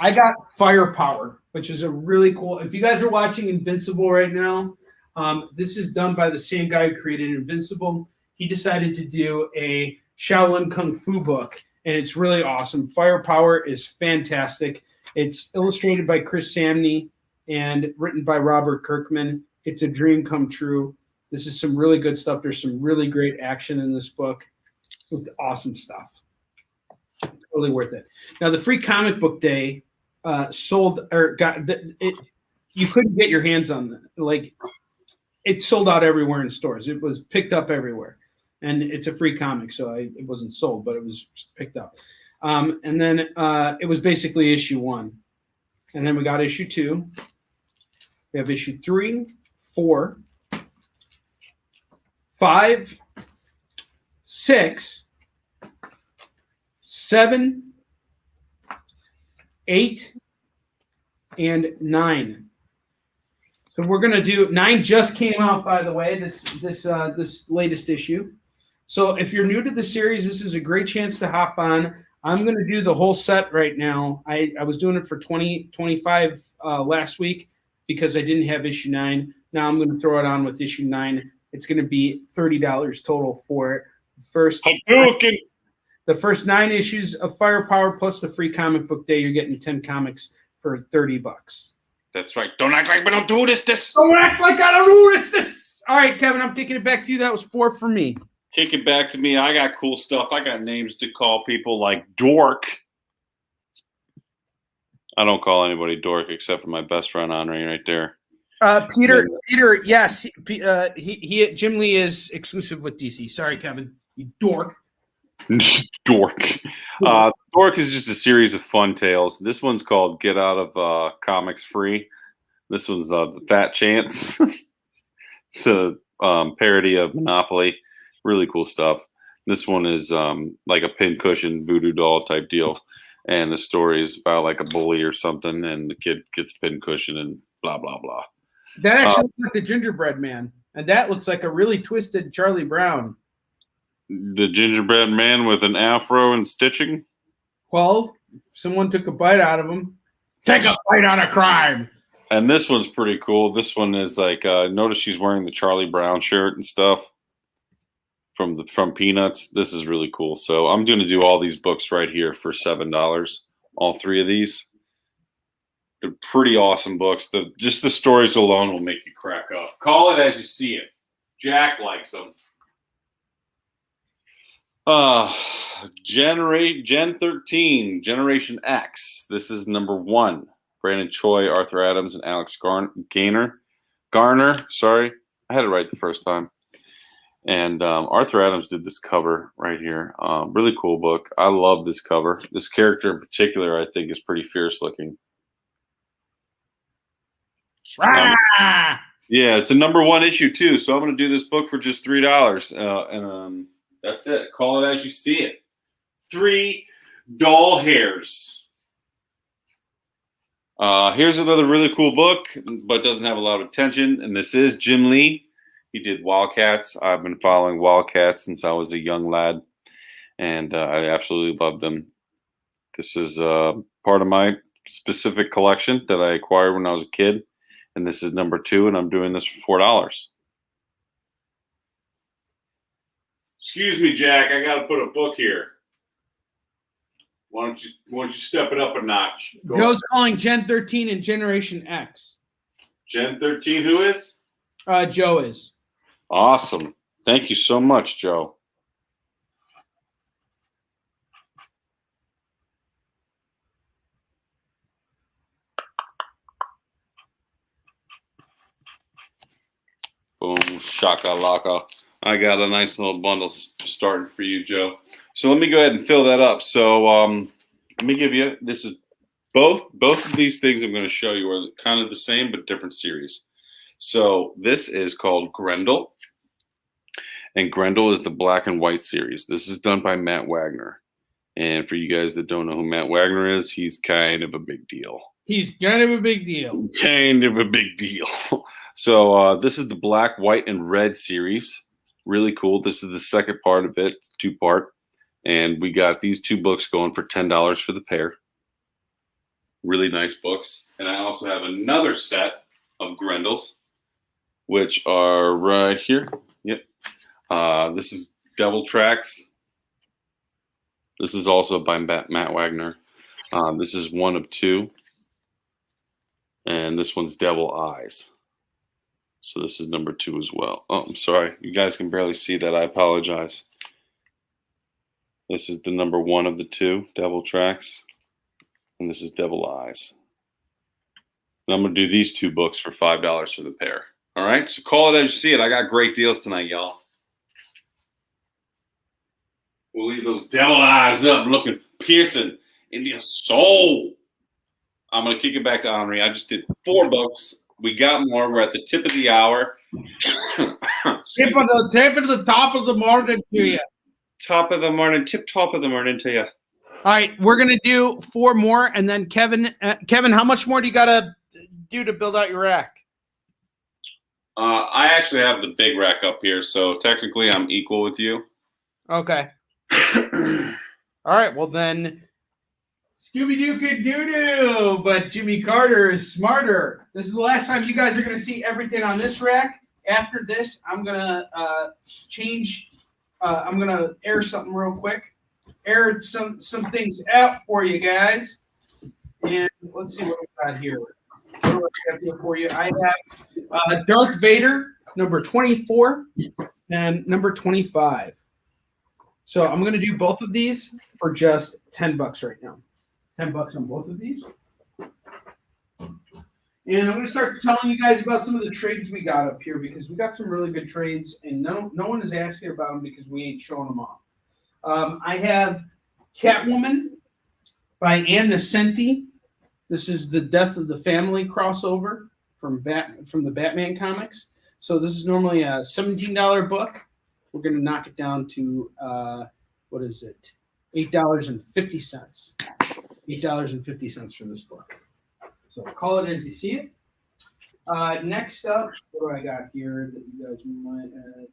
I got Firepower, which is a really cool. If you guys are watching Invincible right now, this is done by the same guy who created Invincible. He decided to do a Shaolin Kung Fu book, and it's really awesome. Firepower is fantastic. It's illustrated by Chris Samney and written by Robert Kirkman. It's a dream come true. This is some really good stuff. There's some really great action in this book. It's awesome stuff. Totally worth it. Now, the free comic book day sold or got it. You couldn't get your hands on it. Like, it sold out everywhere in stores. It was picked up everywhere, and it's a free comic, so it wasn't sold, but it was picked up. And then it was basically issue 1, and then we got issue 2. We have issue 3, 4, 5, 6. 7, 8, and 9. So we're gonna do 9. Just came out, by the way. This latest issue. So if you're new to the series, this is a great chance to hop on. I'm gonna do the whole set right now. I was doing it for $20.25 last week because I didn't have issue 9. Now I'm gonna throw it on with issue 9. It's gonna be $30 total for it. The first 9 issues of Firepower plus the free comic book day, you're getting 10 comics for $30. That's right. Don't act like we don't do this. Don't act like I don't do this. All right, Kevin, I'm taking it back to you. That was 4 for me. Kick it back to me. I got cool stuff. I got names to call people like Dork. I don't call anybody Dork except for my best friend Onrie right there. Peter, yes. Jim Lee is exclusive with DC. Sorry, Kevin. You dork. Dork. Dork is just a series of fun tales. This one's called Get Out of Comics Free. This one's The Fat Chance. It's a parody of Monopoly. Really cool stuff. This one is like a pincushion voodoo doll type deal. And the story is about like a bully or something, and the kid gets pincushion and blah, blah, blah. That actually looks like the Gingerbread Man. And that looks like a really twisted Charlie Brown. The gingerbread man with an afro and stitching? Well, someone took a bite out of him. Take a bite on a crime. And this one's pretty cool. This one is like, notice she's wearing the Charlie Brown shirt and stuff. from Peanuts. This is really cool. So I'm going to do all these books right here for $7. All 3 of these. They're pretty awesome books. Just the stories alone will make you crack up. Call it as you see it. Jack likes them. Gen 13, Generation X. This is number 1. Brandon Choi, Arthur Adams, and Alex Garner. Sorry, I had it right the first time. And Arthur Adams did this cover right here. Really cool book. I love this cover. This character in particular, I think, is pretty fierce looking. Yeah, it's a number 1 issue too. So I'm going to do this book for just $3, and that's it. Call it as you see it. 3 doll hairs. Here's another really cool book, but doesn't have a lot of attention. And this is Jim Lee. He did Wildcats. I've been following Wildcats since I was a young lad, and I absolutely love them. This is part of my specific collection that I acquired when I was a kid. And this is number 2, and I'm doing this for $4. Excuse me, Jack. I got to put a book here. Why don't you step it up a notch? Joe's calling Gen 13 and Generation X. Gen 13, who is? Joe is. Awesome. Thank you so much, Joe. Boom, shakalaka. I got a nice little bundle starting for you, Joe. So let me go ahead and fill that up. So let me give you, this is both of these things I'm going to show you are kind of the same but different series. So this is called Grendel. And Grendel is the black and white series. This is done by Matt Wagner. And for you guys that don't know who Matt Wagner is, he's kind of a big deal. He's kind of a big deal. Kind of a big deal. So this is the black, white, and red series. Really cool. This is the second part of it, 2-part. And we got these 2 books going for $10 for the pair. Really nice books. And I also have another set of Grendels, which are right here. Yep. This is Devil Tracks. This is also by Matt Wagner. This is 1 of 2. And this one's Devil Eyes. So this is number 2 as well. Oh, I'm sorry. You guys can barely see that. I apologize. This is the number 1 of the 2, Devil Tracks. And this is Devil Eyes. And I'm going to do these 2 books for $5 for the pair. All right? So call it as you see it. I got great deals tonight, y'all. We'll leave those devil eyes up looking piercing in your soul. I'm going to kick it back to Onrie. I just did 4 books. We got more. We're at the tip of the hour. Tip of the top of the morning to you. Top of the morning. Tip top of the morning to you. All right. We're going to do 4 more. And then Kevin, how much more do you got to do to build out your rack? I actually have the big rack up here. So technically I'm equal with you. Okay. All right. Well, then Scooby-Doo could doo-doo, but Jimmy Carter is smarter. This is the last time you guys are going to see everything on this rack. After this, I'm going to change. I'm going to air something real quick. Air some things out for you guys. And let's see what we got here. What do I have here for you? I have Darth Vader, number 24, and number 25. So I'm going to do both of these for just $10 right now. $10 on both of these. And I'm going to start telling you guys about some of the trades we got up here because we got some really good trades and no one is asking about them because we ain't showing them off. I have Catwoman by Ann Nesenti. This is the Death of the Family crossover from the Batman comics. So this is normally a $17 book. We're going to knock it down to, what is it? $8.50. $8.50 for this book. So call it as you see it. Next up, what do I got here that you guys might have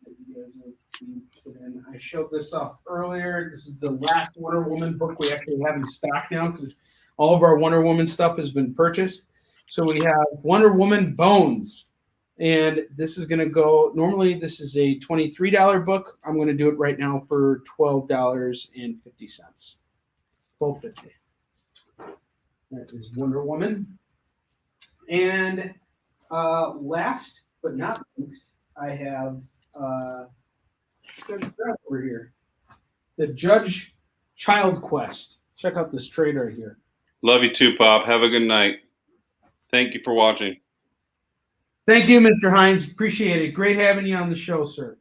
put in? I showed this off earlier. This is the last Wonder Woman book we actually have in stock now because all of our Wonder Woman stuff has been purchased. So we have Wonder Woman Bones. And this is going to go, normally this is a $23 book. I'm going to do it right now for $12.50. $12.50. That is Wonder Woman. And last but not least, I have over here. The Judge Child Quest. Check out this trade right here. Love you too, Pop. Have a good night. Thank you for watching. Thank you, Mr. Hines. Appreciate it. Great having you on the show, sir.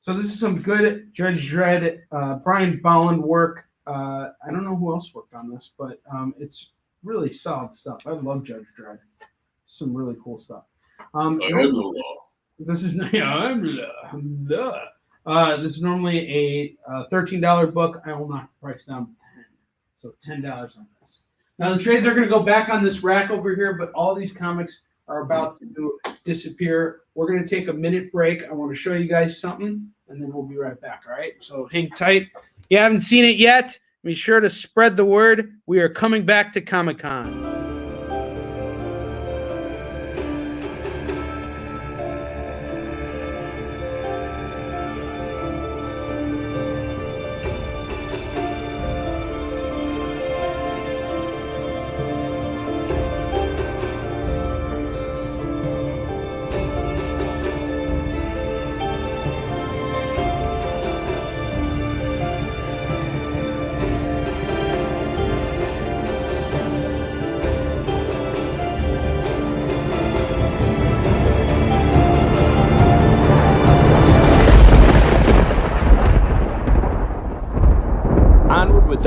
So this is some good Judge Dredd, Brian Bolland work. I don't know who else worked on this, but it's really solid stuff. I love Judge Dredd. Some really cool stuff. This is this is normally a $13 book. I will knock the price down to $10. So $10 on this. Now the trades are going to go back on this rack over here, but all these comics are about to disappear. We're going to take a minute break. I want to show you guys something, and then we'll be right back. All right. So hang tight. If you haven't seen it yet, be sure to spread the word. We are coming back to Comic-Con.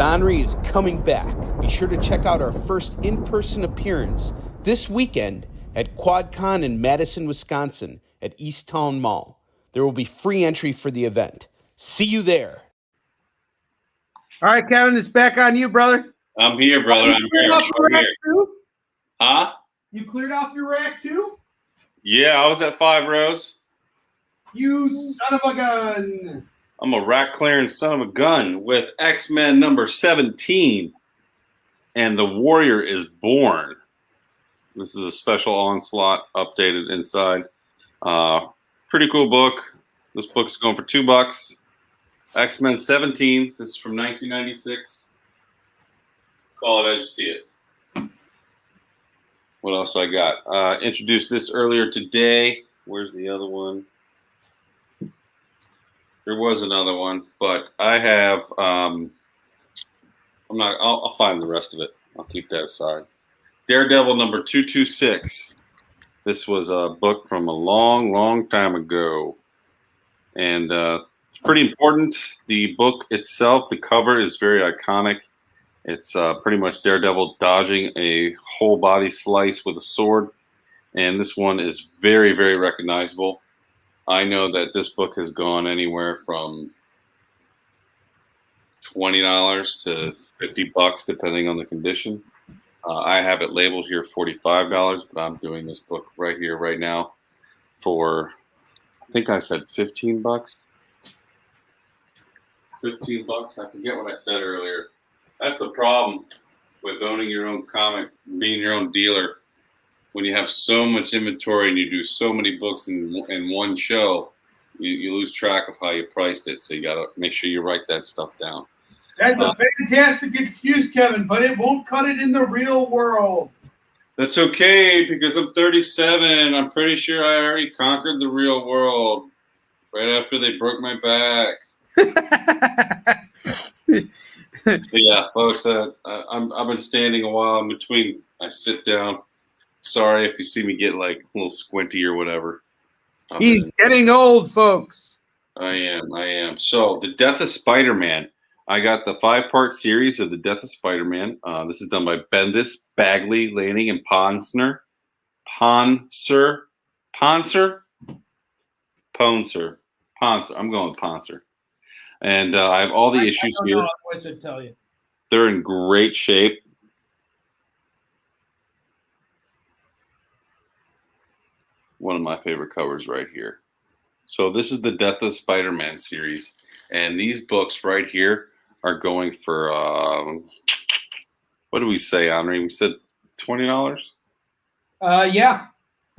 Onrie is coming back. Be sure to check out our first in-person appearance this weekend at QuadCon in Madison, Wisconsin at East Town Mall. There will be free entry for the event. See you there. All right, Kevin, it's back on you, brother. I'm here, brother. I'm here. Huh? You cleared off your rack too? Yeah, I was at 5 rows. You son of a gun. I'm a rack clearing son of a gun with X-Men number 17. And the Warrior is Born. This is a special onslaught updated inside. Pretty cool book. This book's going for $2. X-Men 17. This is from 1996. Call it as you see it. What else I got? Introduced this earlier today. Where's the other one? There was another one, but I have. I'll find the rest of it. I'll keep that aside. Daredevil number 226. This was a book from a long, long time ago, and it's pretty important. The book itself, the cover is very iconic. It's pretty much Daredevil dodging a whole body slice with a sword, and this one is very, very recognizable. I know that this book has gone anywhere from $20 to $50, depending on the condition. I have it labeled here $45, but I'm doing this book right here, right now, for I think I said $15. $15. I forget what I said earlier. That's the problem with owning your own comic, being your own dealer. When you have so much inventory and you do so many books in one show, you lose track of how you priced it. So you got to make sure you write that stuff down. That's a fantastic excuse, Kevin, but it won't cut it in the real world. That's okay, because I'm 37. I'm pretty sure I already conquered the real world right after they broke my back. Yeah, folks, I've been standing a while in between. I sit down. Sorry if you see me get like a little squinty or whatever. He's getting old, folks. I am. So, The Death of Spider-Man. I got the 5-part series of The Death of Spider-Man. This is done by Bendis, Bagley, Lanning, and Ponser. Ponser. I'm going with Ponser. And I have all the issues here. I don't know. I tell you. They're in great shape. One of my favorite covers right here. So this is the Death of Spider-Man series. And these books right here are going for, what do we say, Onrie? We said $20? Yeah.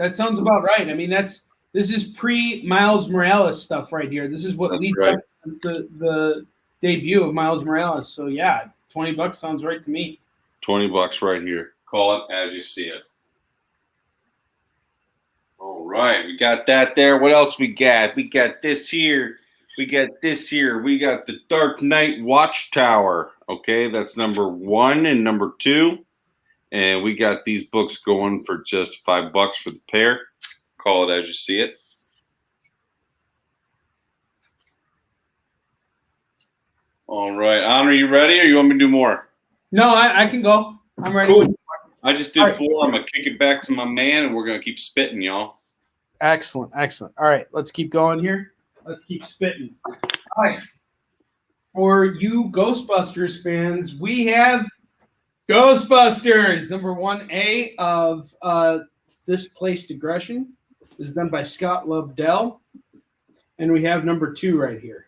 That sounds about right. I mean, this is pre Miles Morales stuff right here. This is what leads right. up to the debut of Miles Morales. So yeah, $20 sounds right to me. $20 right here. Call it as you see it. All right, we got that there. What else we got? We got this here. We got this here. We got the Dark Knight Watchtower. Okay, that's number 1 and number 2. And we got these books going for just $5 for the pair. Call it as you see it. All right, Onrie, you ready, or you want me to do more? No, I can go. I'm ready. Cool. I just did 4. I'm gonna kick it back to my man, and we're gonna keep spitting, y'all. Excellent. All right, let's keep going here. Let's keep spitting. All right. For you Ghostbusters fans, we have Ghostbusters, number 1A of Displaced Aggression. This is done by Scott Lobdell. And we have number 2 right here.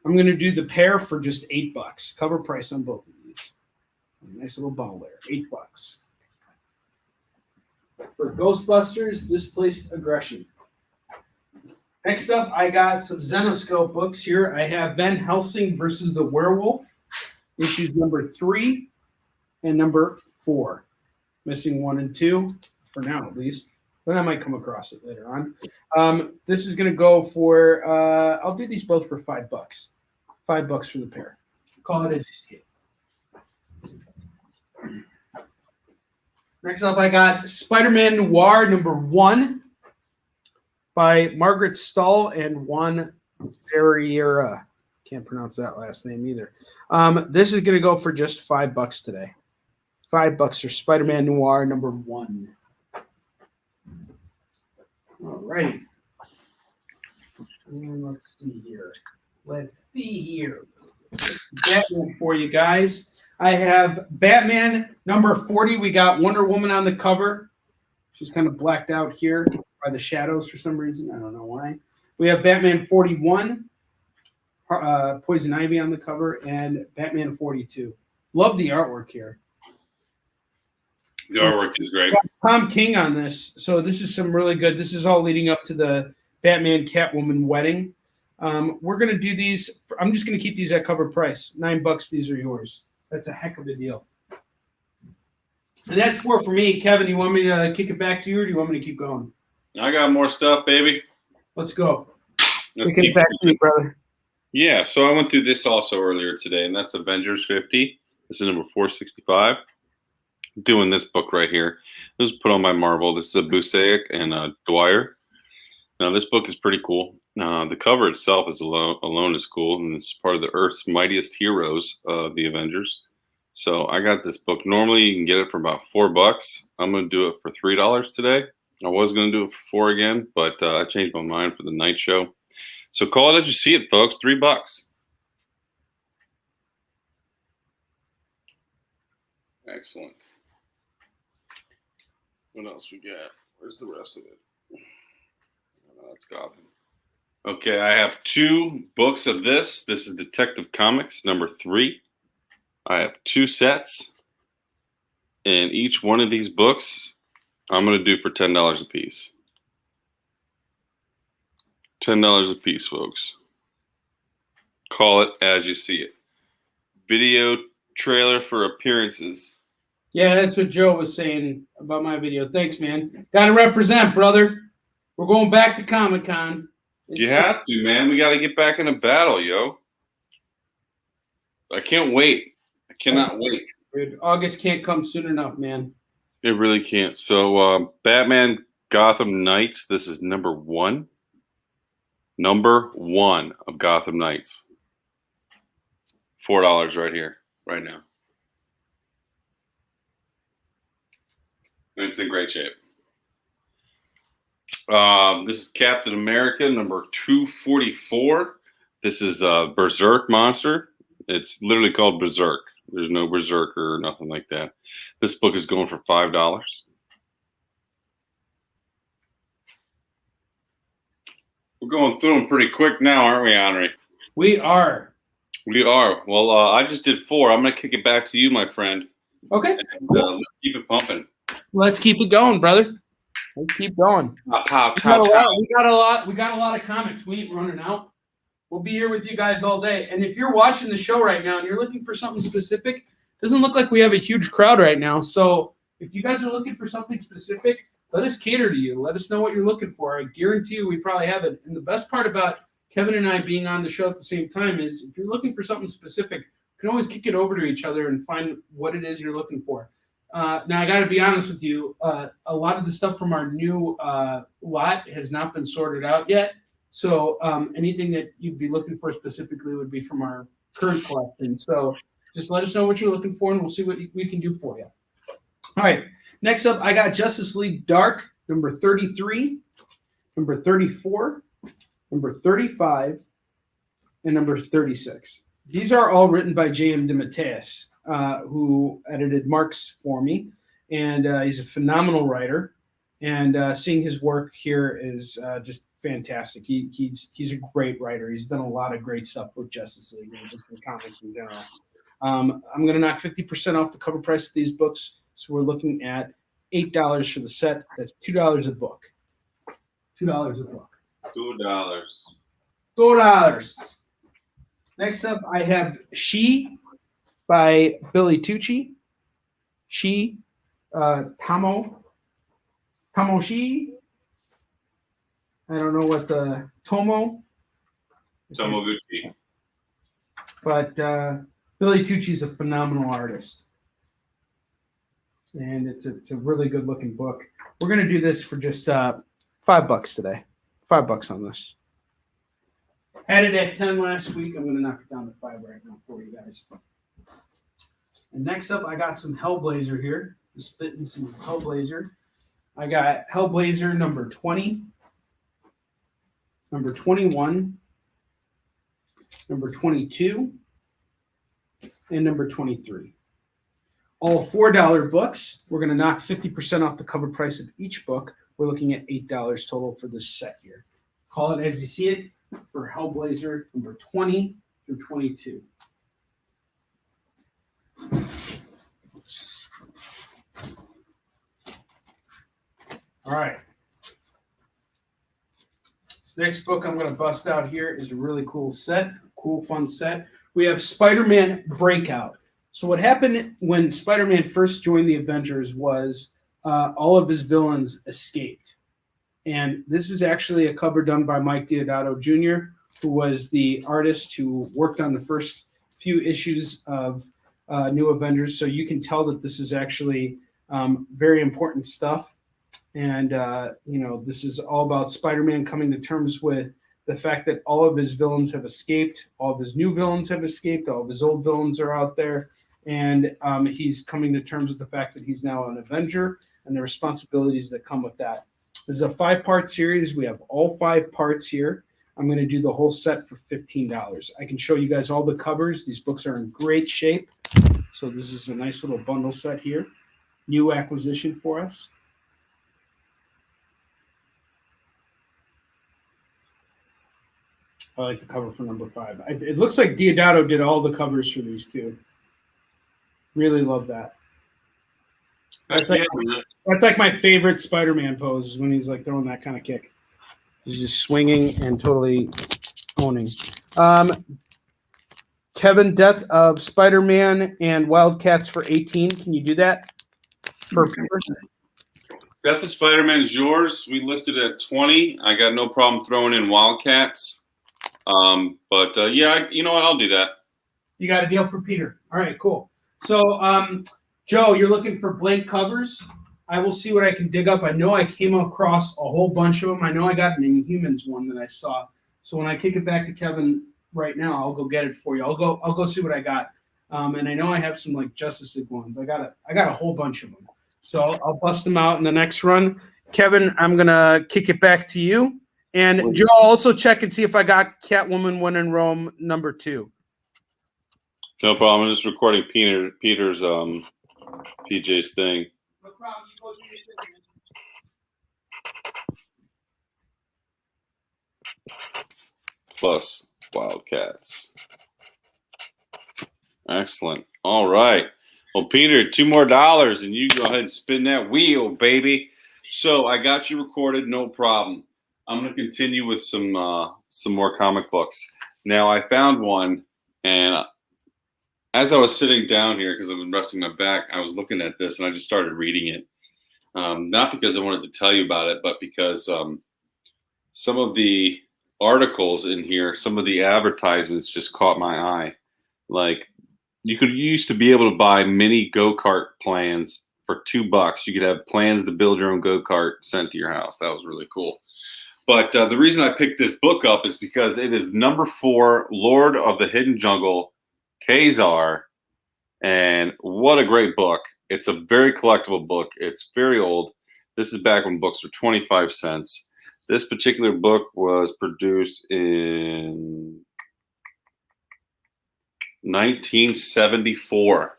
I'm going to do the pair for just $8. Cover price on both of these. Nice little bundle there. $8. For Ghostbusters, Displaced Aggression. Next up, I got some Zenoscope books here. I have Van Helsing versus the Werewolf, issues number 3 and number 4. Missing 1 and 2, for now at least. But I might come across it later on. This is going to go for, I'll do these both for $5. $5 for the pair. Call it as you see it. Next up, I got Spider-Man Noir number 1 by Margaret Stahl and Juan Ferreira. Can't pronounce that last name either. This is going to go for just $5 today. $5 for Spider-Man Noir number 1. All right. Let's see here. Batman for you guys. I have Batman number 40. We got Wonder Woman on the cover. She's kind of blacked out here by the shadows for some reason. I don't know why. We have Batman 41, Poison Ivy on the cover, and Batman 42. Love the artwork here. The artwork is great. Tom King on this. So this is some really good. This is all leading up to the Batman Catwoman wedding. We're going to do these. I'm just going to keep these at cover price. $9. These are yours. That's a heck of a deal. And that's 4 for me. Kevin, you want me to kick it back to you, or do you want me to keep going? I got more stuff, baby. Let's go. Let's Kick it back to you, brother. Yeah, so I went through this also earlier today, and that's Avengers 50. This is number 465. I'm doing this book right here. This was put on by Marvel. This is a Busiek and Dwyer. Now, this book is pretty cool. The cover itself is alone is cool, and it's part of the Earth's Mightiest Heroes, the Avengers. So I got this book. Normally, you can get it for about $4. I'm going to do it for $3 today. I was going to do it for 4 again, but I changed my mind for the night show. So call it as you see it, folks. $3. Excellent. What else we got? Where's the rest of it? Oh, that's Gotham. Okay, I have 2 books of this. This is Detective Comics number 3. I have 2 sets. And each one of these books, I'm going to do for $10 a piece. $10 a piece, folks. Call it as you see it. Video trailer for appearances. Yeah, that's what Joe was saying about my video. Thanks, man. Got to represent, brother. We're going back to Comic-Con. You have to, man. We got to get back in a battle, yo. I can't wait. I cannot wait. Dude, August can't come soon enough, man. It really can't. So, Batman Gotham Knights. This is number 1. Number 1 of Gotham Knights. $4 right here, right now. It's in great shape. This is Captain America, number 244. This is a Berserk monster. It's literally called Berserk. There's no Berserker or nothing like that. This book is going for $5. We're going through them pretty quick now, aren't we, Onrie? We are. We are. Well, I just did 4. I'm going to kick it back to you, my friend. Okay. And, let's keep it pumping. Let's keep it going, brother. Let's keep going. Pow, We pow, pow. got a lot of comics. We ain't running out. We'll be here with you guys all day. And if you're watching the show right now and you're looking for something specific, doesn't look like we have a huge crowd right now. So if you guys are looking for something specific, let us cater to you. Let us know what you're looking for. I guarantee you we probably have it. And the best part about Kevin and I being on the show at the same time is if you're looking for something specific, you can always kick it over to each other and find what it is you're looking for. Now, I got to be honest with you. A lot of the stuff from our new lot has not been sorted out yet. So anything that you'd be looking for specifically would be from our current collection. So just let us know what you're looking for, and we'll see what we can do for you. All right. Next up, I got Justice League Dark, number 33, number 34, number 35, and number 36. These are all written by J.M. DeMatteis, who edited Marks for me, and he's a phenomenal writer. And seeing his work here is just fantastic. He's a great writer. He's done a lot of great stuff with Justice League and just in comics in general. I'm going to knock 50% off the cover price of these books, so we're looking at $8 for the set. That's $2 a book. $2 a book. $2. $2. Next up, I have She by Billy Tucci. She, Tamoshi. I don't know what the Tomoguchi. But Billy Tucci is a phenomenal artist, and it's a really good looking book. We're gonna do this for just $5 today. $5 on this. Had it at 10 last week. I'm gonna knock it down to 5 right now for you guys. And next up, I got some Hellblazer here. Just spitting some Hellblazer. I got Hellblazer number 20, number 21, number 22, and number 23. All $4 books. We're going to knock 50% off the cover price of each book. We're looking at $8 total for this set here. Call it as you see it for Hellblazer number 20 through 22. All right. This next book I'm going to bust out here is a really cool set, cool, fun set. We have Spider-Man Breakout. So what happened when Spider-Man first joined the Avengers was all of his villains escaped. And this is actually a cover done by Mike Deodato Jr., who was the artist who worked on the first few issues of New Avengers. So you can tell that this is actually very important stuff. And, this is all about Spider-Man coming to terms with the fact that all of his villains have escaped, all of his new villains have escaped, all of his old villains are out there. And he's coming to terms with the fact that he's now an Avenger and the responsibilities that come with that. This is a 5-part series. We have all 5 parts here. I'm going to do the whole set for $15. I can show you guys all the covers. These books are in great shape. So this is a nice little bundle set here. New acquisition for us. I like the cover for number 5. It looks like Deodato did all the covers for these two. Really love that. That's like my favorite Spider-Man pose is when he's like throwing that kind of kick. He's just swinging and totally owning. Kevin, Death of Spider-Man and Wildcats for 18. Can you do that? For Death of Spider-Man is yours. We listed it at 20. I got no problem throwing in Wildcats. Yeah, you know what? I'll do that. You got a deal for Peter. All right, cool. So, Joe, you're looking for blank covers. I will see what I can dig up. I know I came across a whole bunch of them. I know I got an Inhumans one that I saw. So when I kick it back to Kevin right now, I'll go get it for you. I'll go see what I got. And I know I have some like Justice League ones. I got a whole bunch of them. So I'll bust them out in the next run. Kevin, I'm gonna kick it back to you. And Joe, I'll also check and see if I got Catwoman 1 in Rome number 2. No problem. I'm just recording Peter's PJ's thing. No problem. You go do your thing. Plus Wildcats. Excellent. All right. Well, Peter, $2 more and you go ahead and spin that wheel, baby. So I got you recorded, no problem. I'm going to continue with some more comic books. Now I found one, and as I was sitting down here because I was resting my back, I was looking at this and I just started reading it. Not because I wanted to tell you about it, but because some of the articles in here, some of the advertisements just caught my eye. Like you used to be able to buy mini go-kart plans for $2. You could have plans to build your own go-kart sent to your house. That was really cool. But the reason I picked this book up is because it is number 4, Lord of the Hidden Jungle, Khazar. And what a great book. It's a very collectible book. It's very old. This is back when books were 25 cents. This particular book was produced in 1974.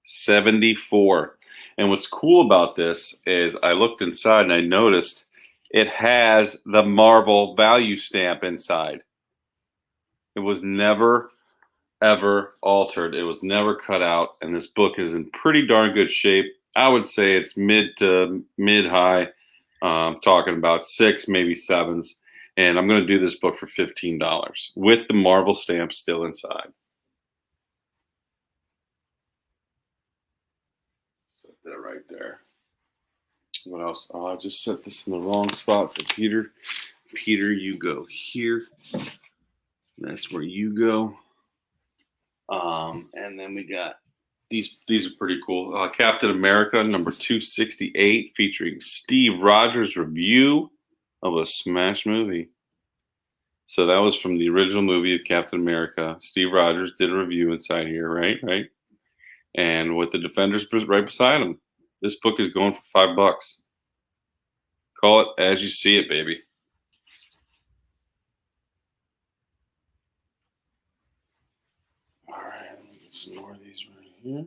74. And what's cool about this is I looked inside and I noticed it has the Marvel value stamp inside. It was never, ever altered. It was never cut out. And this book is in pretty darn good shape. I would say it's mid to mid-high. Talking about 6, maybe 7s. And I'm going to do this book for $15 with the Marvel stamp still inside. Set that right there. What else? Oh, I just set this in the wrong spot for Peter. Peter, you go here. That's where you go. And then we got these are pretty cool. Captain America number 268 featuring Steve Rogers' review of a smash movie. So that was from the original movie of Captain America. Steve Rogers did a review inside here, right? And with the Defenders right beside him. This book is going for $5. Call it as you see it, baby. All right, let me get some more of these right here.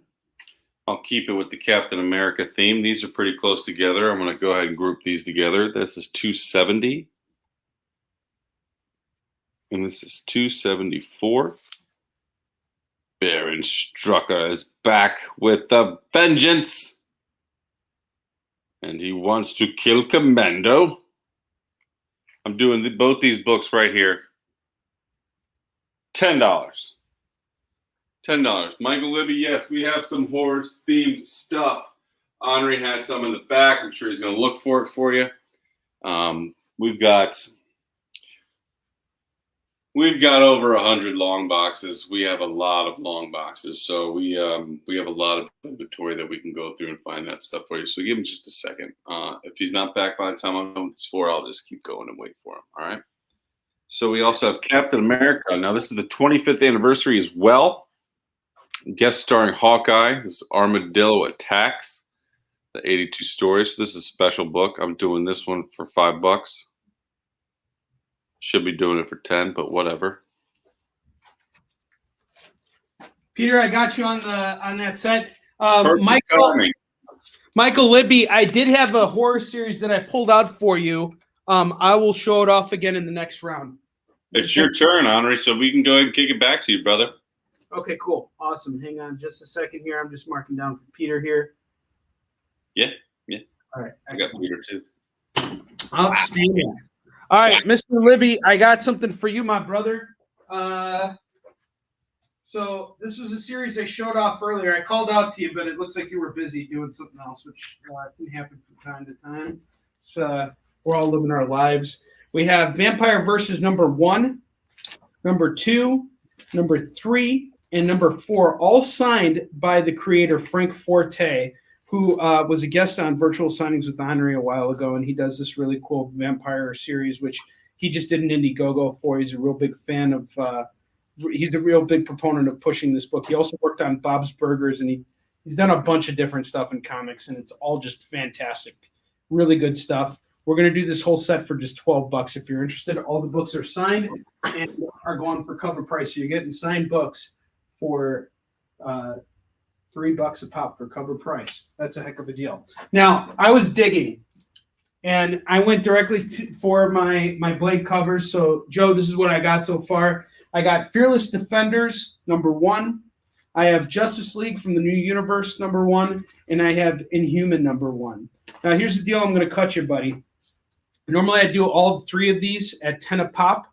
I'll keep it with the Captain America theme. These are pretty close together. I'm going to go ahead and group these together. This is 270. And this is 274. Baron Strucker is back with a vengeance. And he wants to kill Commando. I'm doing both these books right here. $10. $10. Michael Libby, yes, we have some horror-themed stuff. Onrie has some in the back. I'm sure he's going to look for it for you. We've got over 100 long boxes. We have a lot of long boxes, so we have a lot of inventory that we can go through and find that stuff for you. So give him just a second. If he's not back by the time I'm done with this 4, I'll just keep going and wait for him. All right. So we also have Captain America. Now this is the 25th anniversary as well. Guest starring Hawkeye. This is Armadillo Attacks. The 82 stories. So this is a special book. I'm doing this one for $5. Should be doing it for 10, but whatever. Peter, I got you on that set. Perfect timing. Michael Libby, I did have a horror series that I pulled out for you. I will show it off again in the next round. It's your turn, Onrie, so we can go ahead and kick it back to you, brother. Okay, cool. Awesome. Hang on just a second here. I'm just marking down for Peter here. Yeah. All right. I got Peter too. Outstanding. All right, Mr. Libby, I got something for you, my brother. So this was a series I showed off earlier. I called out to you, but it looks like you were busy doing something else, which can happen from time to time. So we're all living our lives. We have Vampire Versus number 1, number 2, number 3, and number 4, all signed by the creator Frank Forte, who was a guest on Virtual Signings with Onrie a while ago, and he does this really cool vampire series, which he just did an Indiegogo for. He's a real big fan of he's a real big proponent of pushing this book. He also worked on Bob's Burgers, and he's done a bunch of different stuff in comics, and it's all just fantastic. Really good stuff. We're going to do this whole set for just $12 if you're interested. All the books are signed and are going for cover price, so you're getting signed books for $3 a pop for cover price. That's a heck of a deal. Now, I was digging, and I went directly for my blank covers. So, Joe, this is what I got so far. I got Fearless Defenders, number 1, I have Justice League from the New Universe #1, and I have Inhuman #1. Now, here's the deal. I'm going to cut you, buddy. Normally, I do all 3 of these at 10 a pop.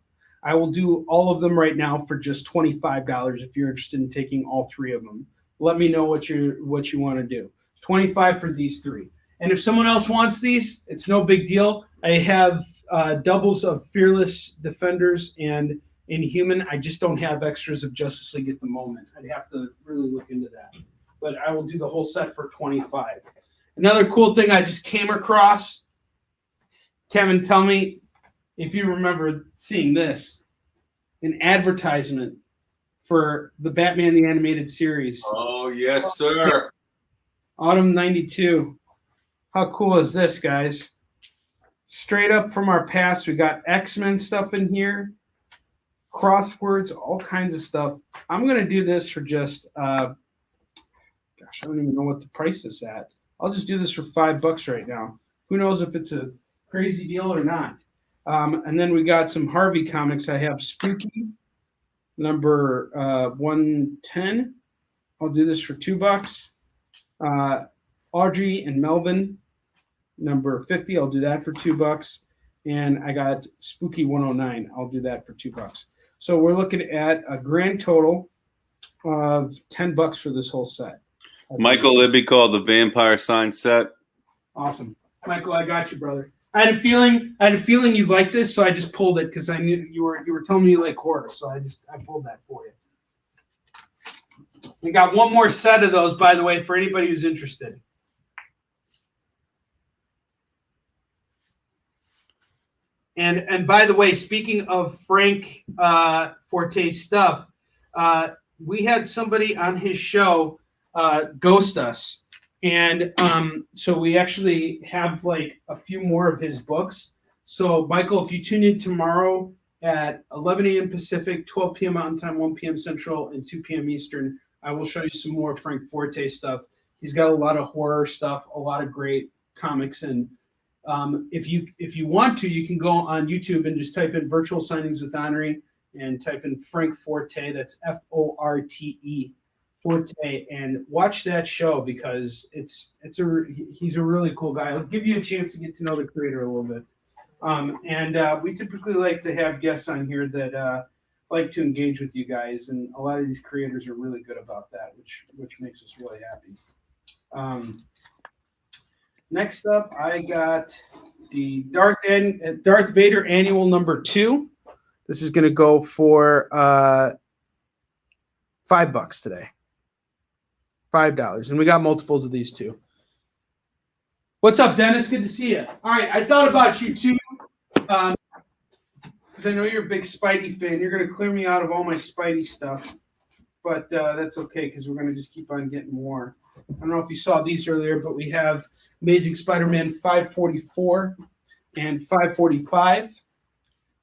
I will do all of them right now for just $25 if you're interested in taking all 3 of them. Let me know what you want to do. $25 for these 3. And if someone else wants these, it's no big deal. I have doubles of Fearless Defenders and Inhuman. I just don't have extras of Justice League at the moment. I'd have to really look into that. But I will do the whole set for $25. Another cool thing I just came across. Kevin, tell me if you remember seeing this. An advertisement for the Batman the Animated Series. Oh, yes, sir. Autumn 92. How cool is this, guys? Straight up from our past, we got X-Men stuff in here, crosswords, all kinds of stuff. I'm going to do this for just, gosh, I don't even know what to price this at. I'll just do this for $5 right now. Who knows if it's a crazy deal or not. And then we got some Harvey comics. I have Spooky, number 110. I'll do this for $2. Audrey and Melvin, number 50. I'll do that for $2. And I got Spooky 109. I'll do that for $2. So we're looking at a grand total of $10 for this whole set. Michael Libby called the Vampire Sign set. Awesome. Michael, I got you, brother. I had a feeling you'd like this, so I just pulled it because I knew you were telling me you like horror, so I pulled that for you. We got one more set of those, by the way, for anybody who's interested. And by the way, speaking of Frank Forte's stuff, we had somebody on his show ghost us. And so we actually have like a few more of his books. So, Michael, if you tune in tomorrow at 11 a.m. Pacific, 12 p.m. Mountain Time, 1 p.m. Central, and 2 p.m. Eastern, I will show you some more Frank Forte stuff. He's got a lot of horror stuff, a lot of great comics. And if you want to, you can go on YouTube and just type in Virtual Signings with Onrie and type in Frank Forte. That's Forte. Forte, and watch that show because he's a really cool guy. It'll give you a chance to get to know the creator a little bit. And we typically like to have guests on here that like to engage with you guys, and a lot of these creators are really good about that, which makes us really happy. Next up, I got the Darth Vader Annual #2. This is going to go for $5 today. $5, and we got multiples of these too. What's up, Dennis? Good to see you. All right, I thought about you too, because I know you're a big Spidey fan. You're going to clear me out of all my Spidey stuff, but that's okay because we're going to just keep on getting more. I don't know if you saw these earlier, but we have Amazing Spider-Man 544 and 545.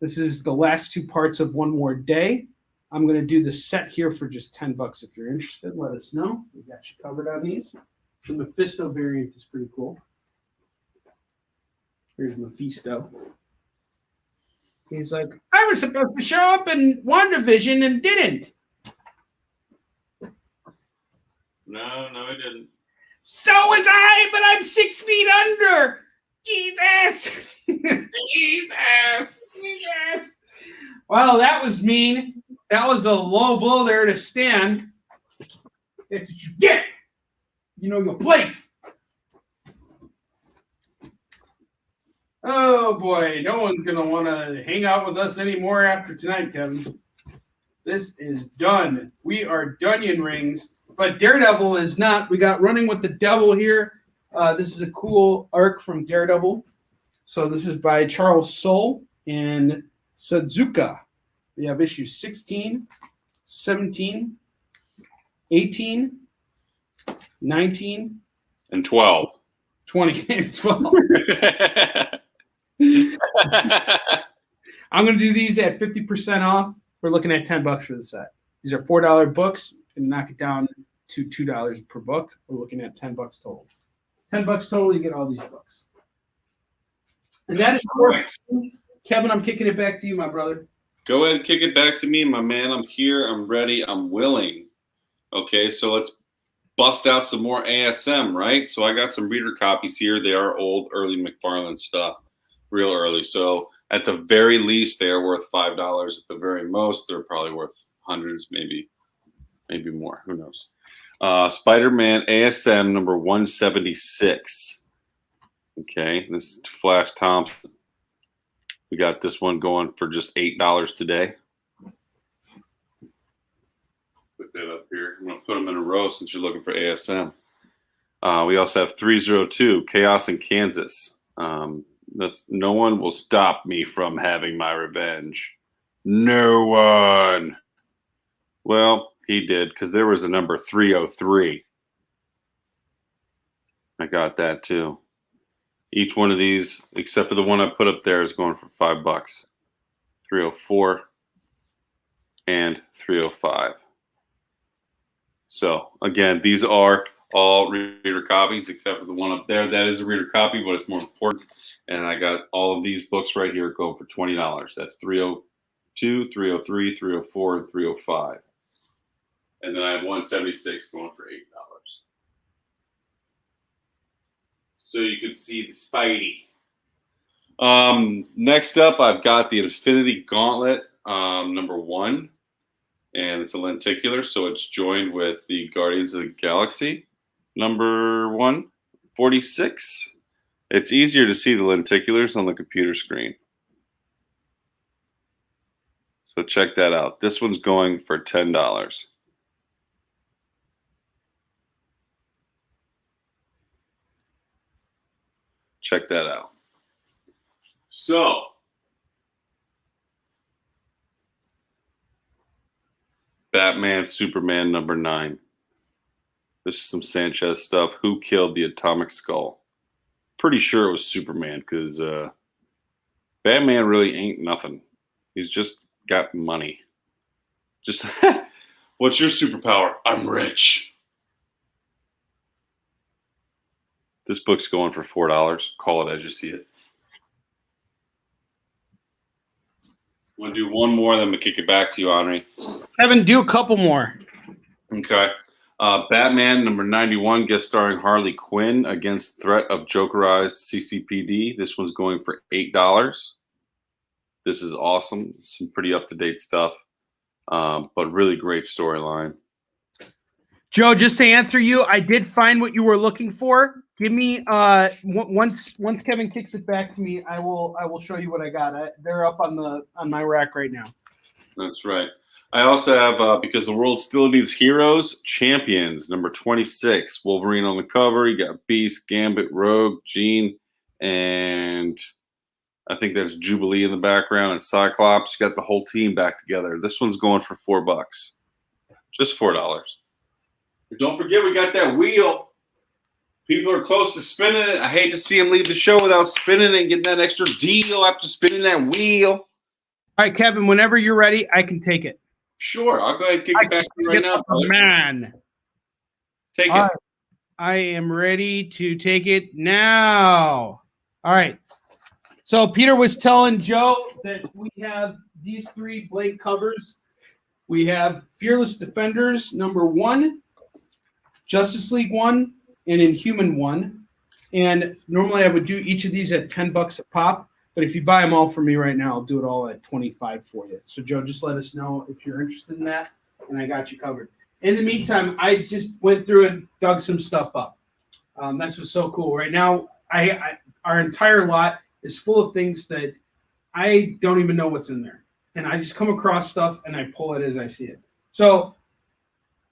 This is the last 2 parts of One More Day. I'm going to do the set here for just $10. If you're interested, let us know. We got you covered on these. The Mephisto variant is pretty cool. Here's Mephisto. He's like, I was supposed to show up in WandaVision and didn't. No, I didn't. So was I, but I'm 6 feet under. Jesus. Jesus. Well, that was mean. That was a low blow there to stand. That's what you get. You know your place. Oh, boy. No one's going to want to hang out with us anymore after tonight, Kevin. This is done. We are Dunyan Rings. But Daredevil is not. We got Running with the Devil here. This is a cool arc from Daredevil. So this is by Charles Soule and Suzuka. We have issues 16, 17, 18, 19, and 12. 20, and 12. I'm going to do these at 50% off. We're looking at $10 for the set. These are $4 books, and knock it down to $2 per book. We're looking at $10 total. $10 total, you get all these books. And that is correct. Kevin, I'm kicking it back to you, my brother. Go ahead and kick it back to me, my man. I'm here. I'm ready. I'm willing. Okay, so let's bust out some more ASM, right? So I got some reader copies here. They are old, early McFarlane stuff, real early. So at the very least, they are worth $5. At the very most, they're probably worth hundreds, maybe more. Who knows? Spider-Man ASM number 176. Okay, this is Flash Thompson. We got this one going for just $8 today. Put that up here. I'm going to put them in a row since you're looking for ASM. We also have 302, Chaos in Kansas. That's no one will stop me from having my revenge. No one. Well, he did, because there was a number 303. I got that too. Each one of these, except for the one I put up there, is going for $5. 304 and 305. So again, these are all reader copies except for the one up there. That is a reader copy, but it's more important. And I got all of these books right here going for $20. That's 302, 303, 304, and 305. And then I have 176 going for $8. So you can see the Spidey. Next up, I've got the Infinity Gauntlet number 1. And it's a lenticular, so it's joined with the Guardians of the Galaxy number 146. It's easier to see the lenticulars on the computer screen. So check that out. This one's going for $10. Check that out. So, Batman, Superman number 9. This is some Sanchez stuff. Who killed the Atomic Skull? Pretty sure it was Superman, because Batman really ain't nothing. He's just got money. Just, what's your superpower? I'm rich. This book's going for $4. Call it as you see it. I'm going to do one more, then I'm going to kick it back to you, Onrie. Kevin, do a couple more. Okay. Batman number 91, guest starring Harley Quinn against threat of Jokerized CCPD. This one's going for $8. This is awesome. Some pretty up-to-date stuff, but really great storyline. Joe, just to answer you, I did find what you were looking for. Give me once Kevin kicks it back to me, I will show you what I got. They're up on my rack right now. That's right. I also have because the world still needs heroes, Champions number 26. Wolverine on the cover. You got Beast, Gambit, Rogue, Jean, and I think there's Jubilee in the background and Cyclops. You got the whole team back together. This one's going for $4. Just $4. Don't forget, we got that wheel. People are close to spinning it. I hate to see them leave the show without spinning it and getting that extra deal after spinning that wheel. All right, Kevin, whenever you're ready, I can take it. Sure. I'll go ahead and kick it back to you right now. Man. Take it. Right. I am ready to take it now. All right. So Peter was telling Joe that we have these 3 blank covers. We have Fearless Defenders number 1, Justice League 1, and Inhuman 1. And normally I would do each of these at $10 a pop. But if you buy them all from me right now, I'll do it all at $25 for you. So, Joe, just let us know if you're interested in that, and I got you covered. In the meantime, I just went through and dug some stuff up. That's what's so cool. Right now, our entire lot is full of things that I don't even know what's in there. And I just come across stuff, and I pull it as I see it. So,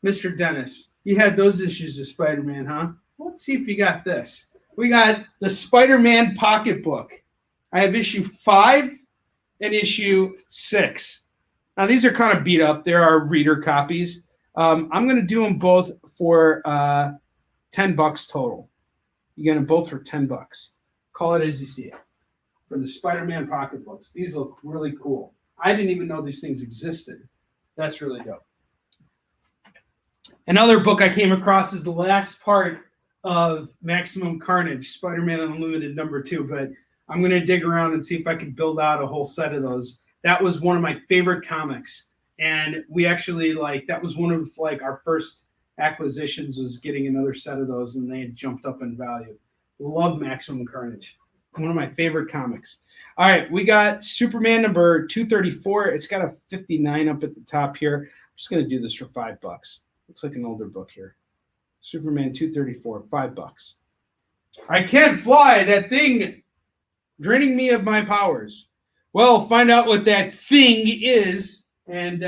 Mr. Dennis, you had those issues of Spider-Man, huh? Let's see if you got this. We got the Spider-Man pocketbook. I have issue 5 and issue 6. Now, these are kind of beat up. There are reader copies. I'm going to do them both for $10 total. You get them both for $10. Call it as you see it. For the Spider-Man pocketbooks. These look really cool. I didn't even know these things existed. That's really dope. Another book I came across is the last part of Maximum Carnage, Spider-Man Unlimited number 2, but I'm going to dig around and see if I can build out a whole set of those. That was one of my favorite comics. And we actually that was one of our first Acquisitions was getting another set of those, and they had jumped up in value. Love Maximum Carnage. One of my favorite comics. All right, we got Superman number 234. It's got a 59 up at the top here. I'm just going to do this for $5. Looks like an older book here. Superman 234, $5. I can't fly. That thing draining me of my powers. Well, find out what that thing is and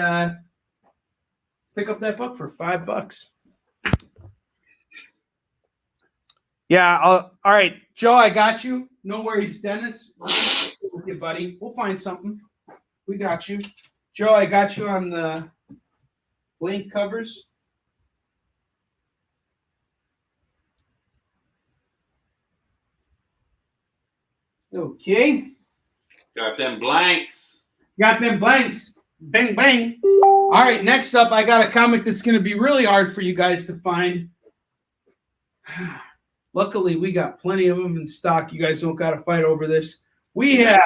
pick up that book for $5. Yeah. All right, Joe, I got you. No worries, Dennis. With you, buddy. We'll find something. We got you. Joe, I got you on the blank covers. Okay. Got them blanks. Got them blanks. Bang, bang. All right, next up, I got a comic that's going to be really hard for you guys to find. Luckily, we got plenty of them in stock. You guys don't got to fight over this. We have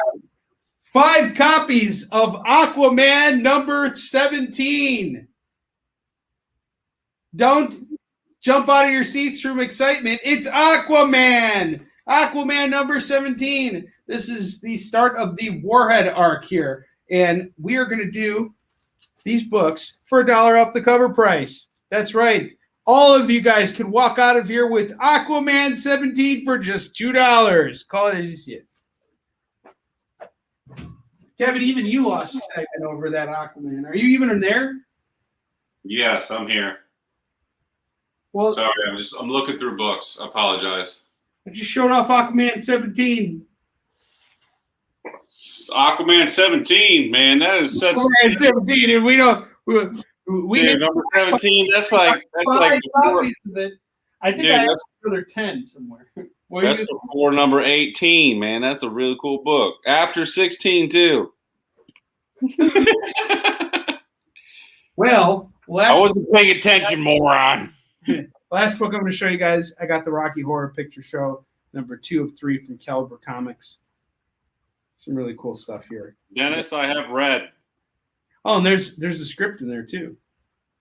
5 copies of Aquaman number 17. Don't jump out of your seats from excitement. It's Aquaman. Aquaman number 17. This is the start of the Warhead arc here. And we are going to do these books for $1 off the cover price. That's right. All of you guys can walk out of here with Aquaman 17 for just $2. Call it as you see it. Kevin, even you lost excitement over that Aquaman. Are you even in there? Yes, I'm here. Well, Sorry, I'm looking through books. I apologize. I just showed off Aquaman 17. Aquaman 17, man, that is such. Aquaman 17, and we don't. We Dude, number 17. That's like copies of it. I think Dude, I have that's- another 10 somewhere. Well, that's before number 18, man. That's a really cool book. After 16 too. well, I wasn't paying attention, moron. last book I'm going to show you guys. I got the Rocky Horror Picture Show number 2 of 3 from Caliber Comics. Some really cool stuff here. Dennis, I have read. Oh, and there's a script in there too.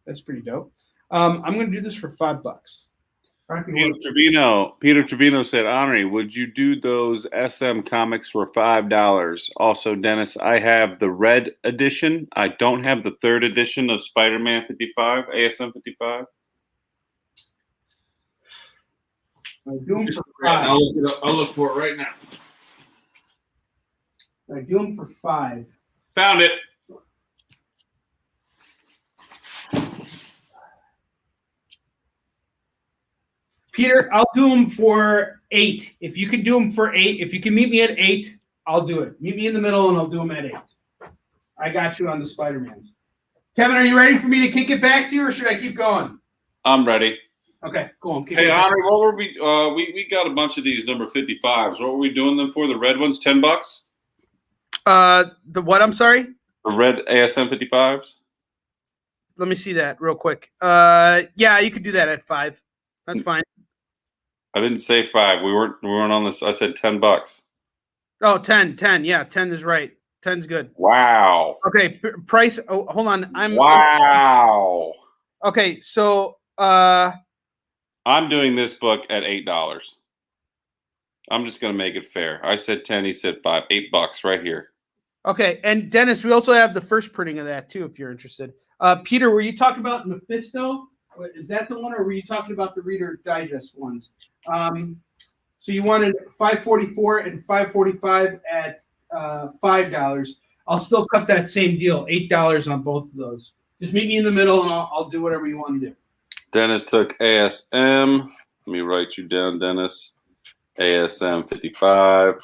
That's pretty dope. I'm going to do this for $5. Peter Trevino said, Onrie, would you do those SM comics for $5? Also, Dennis, I have the red edition. I don't have the 3rd edition of Spider-Man 55, ASM 55. I do them for $5. I'll look for it right now. I do them for $5. Found it. Peter, I'll do them for $8. If you can do them for $8, if you can meet me at $8, I'll do it. Meet me in the middle, and I'll do them at $8. I got you on the Spider-Mans. Kevin, are you ready for me to kick it back to you, or should I keep going? I'm ready. Okay, go on. Hey, Onrie, what were we got a bunch of these number 55s. What were we doing them for? The red ones, $10? The what? I'm sorry. The red ASM 55s. Let me see that real quick. Yeah, you could do that at $5. That's fine. I didn't say 5. We weren't on this. I said $10. Oh, 10. Yeah, 10 is right. 10's good. Wow. Okay, price. Oh, hold on. Wow. Okay, so I'm doing this book at $8. I'm just gonna make it fair. I said 10. He said 5. $8 right here. okay, and Dennis, we also have the first printing of that too, if you're interested. Peter, were you talking about Mephisto? Is that the one, or were you talking about the Reader Digest ones? So you wanted 544 and 545 at $5. I'll still cut that same deal, $8 on both of those. Just meet me in the middle, and I'll do whatever you want to do. Dennis took ASM. Let me write you down, Dennis. ASM 55.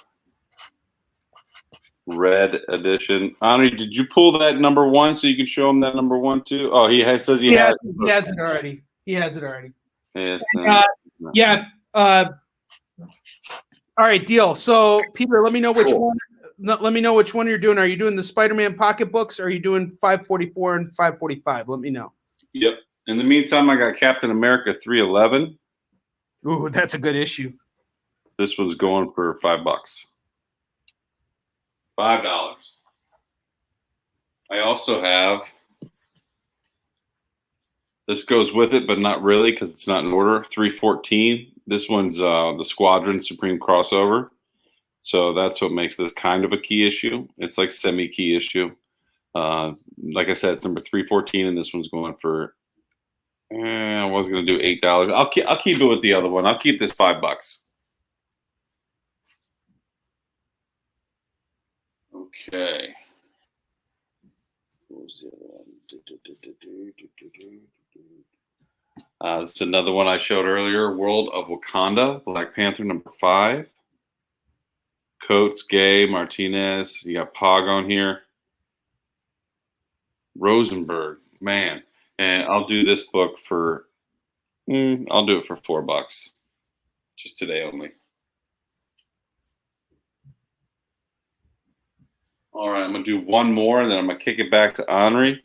Red edition. Onrie, did you pull that number 1 so you can show him that number 1 too? Oh, says he has it. He has it already. He has it already. ASM. Yeah. All right, deal. So, Peter, let me know which one. Let me know which one you're doing. Are you doing the Spider-Man pocket books, or are you doing 544 and 545? Let me know. Yep. In the meantime, I got Captain America 311. Ooh, that's a good issue. This one's going for $5. $5. I also have This goes with it, but not really because it's not in order. 314. This one's the Squadron Supreme crossover. So that's what makes this kind of a key issue. It's like semi-key issue. Like I said, it's number 314, and this one's going for. I was going to do $8. I'll keep it with the other one. I'll keep this $5. Okay. What was the other one? This is another one I showed earlier. World of Wakanda, Black Panther number 5. Coates, Gay, Martinez. You got Pog on here. Rosenberg, man. And I'll do this book for, I'll do it for $4. Just today only. All right, I'm going to do one more, and then I'm going to kick it back to Onrie.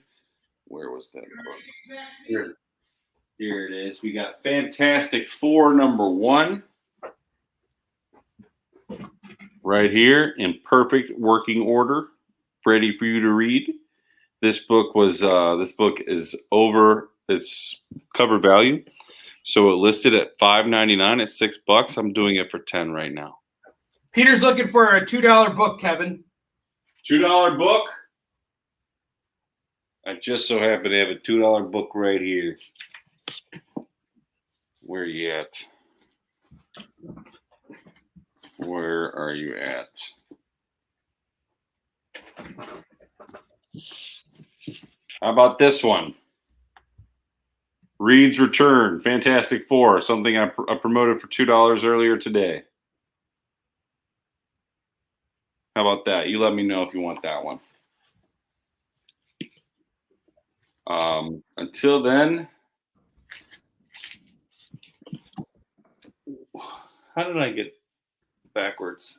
Where was that book? Here it is. We got Fantastic Four number 1. Right here in perfect working order, ready for you to read. This book is over its cover value. So it listed at $5.99 at $6. I'm doing it for $10 right now. Peter's looking for a $2 book, Kevin. $2 book. I just so happen to have a $2 book right here. Where are you at? Where are you at? How about this one? Reed's Return, Fantastic Four, something I promoted for $2 earlier today. How about that? You let me know if you want that one. Until then, how did I get backwards?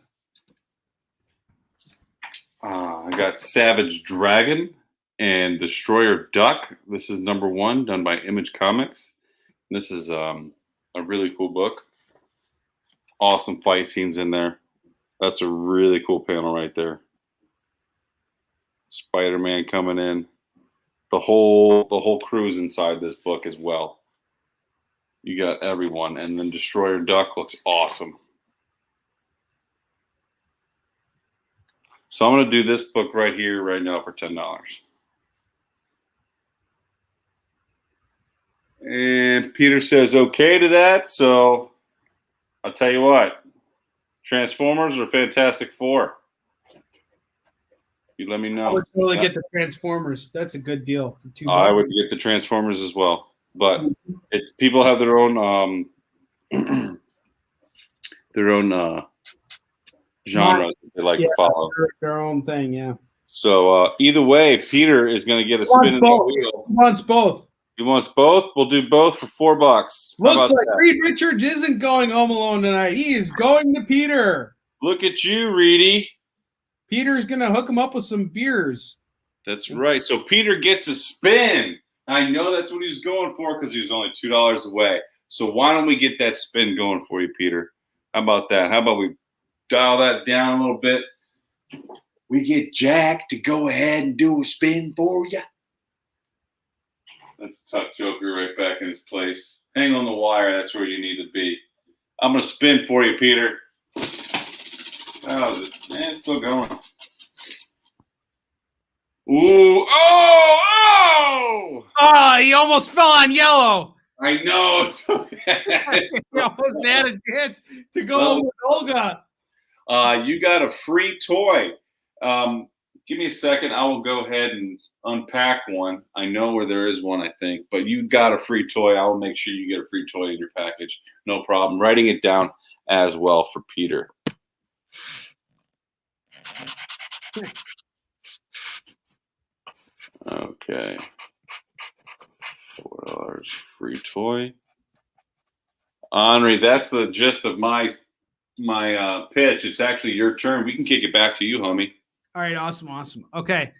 I got Savage Dragon and Destroyer Duck. This is number 1, done by Image Comics. This is a really cool book. Awesome fight scenes in there. That's a really cool panel right there. Spider-Man coming in. The whole crew's inside this book as well. You got everyone, and then Destroyer Duck looks awesome. So I'm going to do this book right here, right now for $10. And Peter says okay to that, so I'll tell you what. Transformers or Fantastic Four? You let me know. I would totally get the Transformers. That's a good deal for $2. I would get the Transformers as well. But people have their own genres that they like to follow. Their own thing, yeah. So either way, Peter is going to get a spin in the wheel. He wants both. He wants both. We'll do both for $4. Looks like Reed Richards isn't going home alone tonight. He is going to Peter. Look at you, Reedy. Peter's going to hook him up with some beers. That's right. So Peter gets a spin. I know that's what he's going for because he was only $2 away. So why don't we get that spin going for you, Peter? How about that? How about we dial that down a little bit? We get Jack to go ahead and do a spin for you. That's a tough joker right back in his place. Hang on the wire. That's where you need to be. I'm going to spin for you, Peter. Oh, it's still going. Ooh. Oh! Oh, he almost fell on yellow. I know. He almost had a chance to go home with Olga. You got a free toy. Give me a second. I will go ahead and unpack one. I know where there is one, I think. But you got a free toy. I will make sure you get a free toy in your package. No problem. Writing it down as well for Peter. Okay. $4 free toy. Onrie, that's the gist of my pitch. It's actually your turn. We can kick it back to you, homie. All right, awesome. Okay.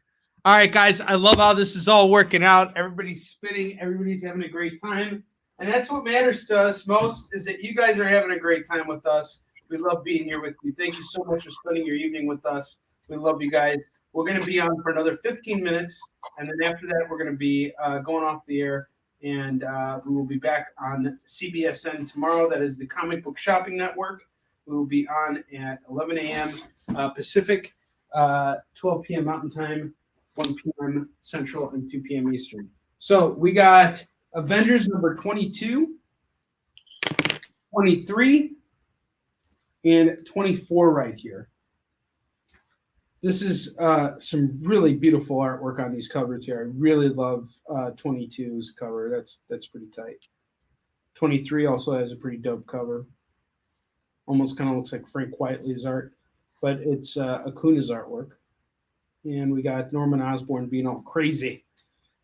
All right, guys, I love how this is all working out. Everybody's spinning. Everybody's having a great time. And that's what matters to us most is that you guys are having a great time with us. We love being here with you. Thank you so much for spending your evening with us. We love you guys. We're going to be on for another 15 minutes. And then after that, we're going to be going off the air And we will be back on CBSN tomorrow. That is the Comic Book Shopping Network. We will be on at 11 a.m. Pacific, 12 p.m. Mountain Time, 1 p.m. Central, and 2 p.m. Eastern. So we got Avengers number 22, 23, and 24 right here. This is some really beautiful artwork on these covers here. I really love 22's cover. That's pretty tight. 23 also has a pretty dope cover. Almost kind of looks like Frank Whiteley's art, but it's Acuna's artwork. And we got Norman Osborn being all crazy.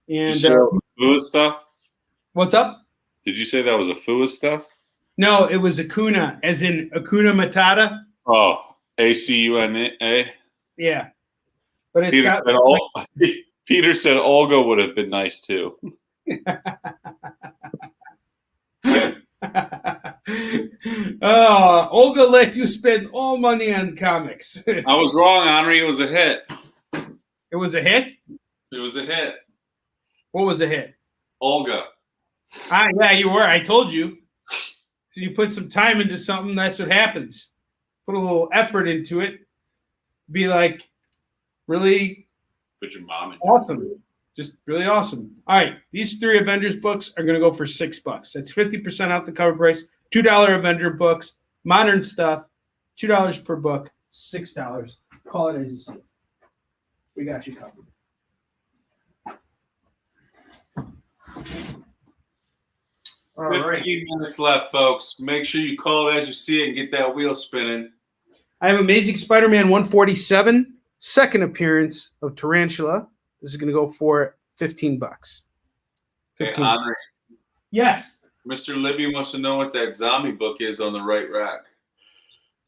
And Fua stuff? What's up? Did you say that was a Fua stuff? No, it was Acuna, as in Acuna Matata. Oh, ACUNA? Yeah. But it's Peter said Olga would have been nice too. Oh, Olga let you spend all money on comics. I was wrong, Onrie. It was a hit. It was a hit? It was a hit. What was a hit? Olga. Yeah, you were. I told you. So you put some time into something, that's what happens. Put a little effort into it. Be like really Put your mom in. Awesome. Just really awesome. All right. These 3 Avengers books are going to go for $6. That's 50% off the cover price. $2 Avenger books, modern stuff, $2 per book, $6. Call it as you see it. We got you covered. All 15 right. minutes left, folks. Make sure you call it as you see it and get that wheel spinning. I have Amazing Spider-Man 147, second appearance of Tarantula. This is going to go for $15. Hey, Onrie, Yes. Mr. Libby wants to know what that zombie book is on the right rack.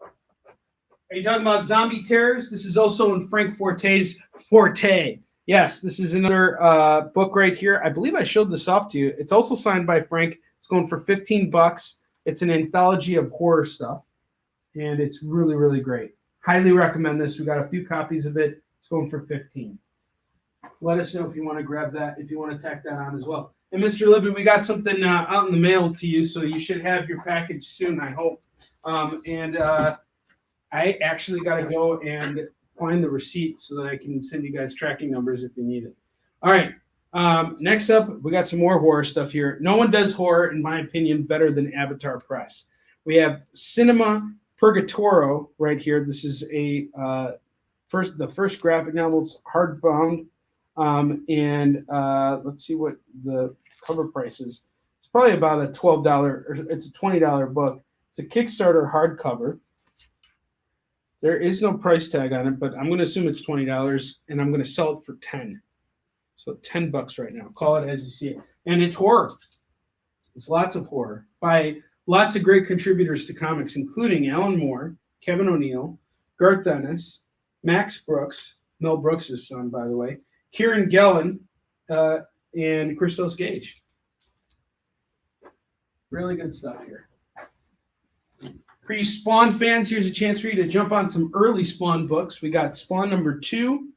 Are you talking about Zombie Terrors? This is also in Frank Forte's Forte. Yes, this is another book right here. I believe I showed this off to you. It's also signed by Frank. It's going for $15. It's an anthology of horror stuff, and it's really, really great. Highly recommend this. We got a few copies of it. It's going for $15. Let us know if you want to grab that, if you want to tack that on as well. And Mr. Libby, we got something out in the mail to you, so you should have your package soon, I hope. I actually got to go and find the receipt so that I can send you guys tracking numbers if you need it. All right. Next up, we got some more horror stuff here. No one does horror, in my opinion, better than Avatar Press. We have Cinema Purgatoro right here. This is the first graphic novel. It's hardbound. Let's see what the cover price is. It's probably about a $12 or it's a $20 book. It's a Kickstarter hardcover. There is no price tag on it, but I'm going to assume it's $20, and I'm going to sell it for $10. So $10 right now. Call it as you see it. And it's horror. It's lots of horror by lots of great contributors to comics, including Alan Moore, Kevin O'Neill, Garth Ennis, Max Brooks, Mel Brooks' son, by the way, Kieran Gillen, and Christos Gage. Really good stuff here. For you Spawn fans, here's a chance for you to jump on some early Spawn books. We got Spawn number 2,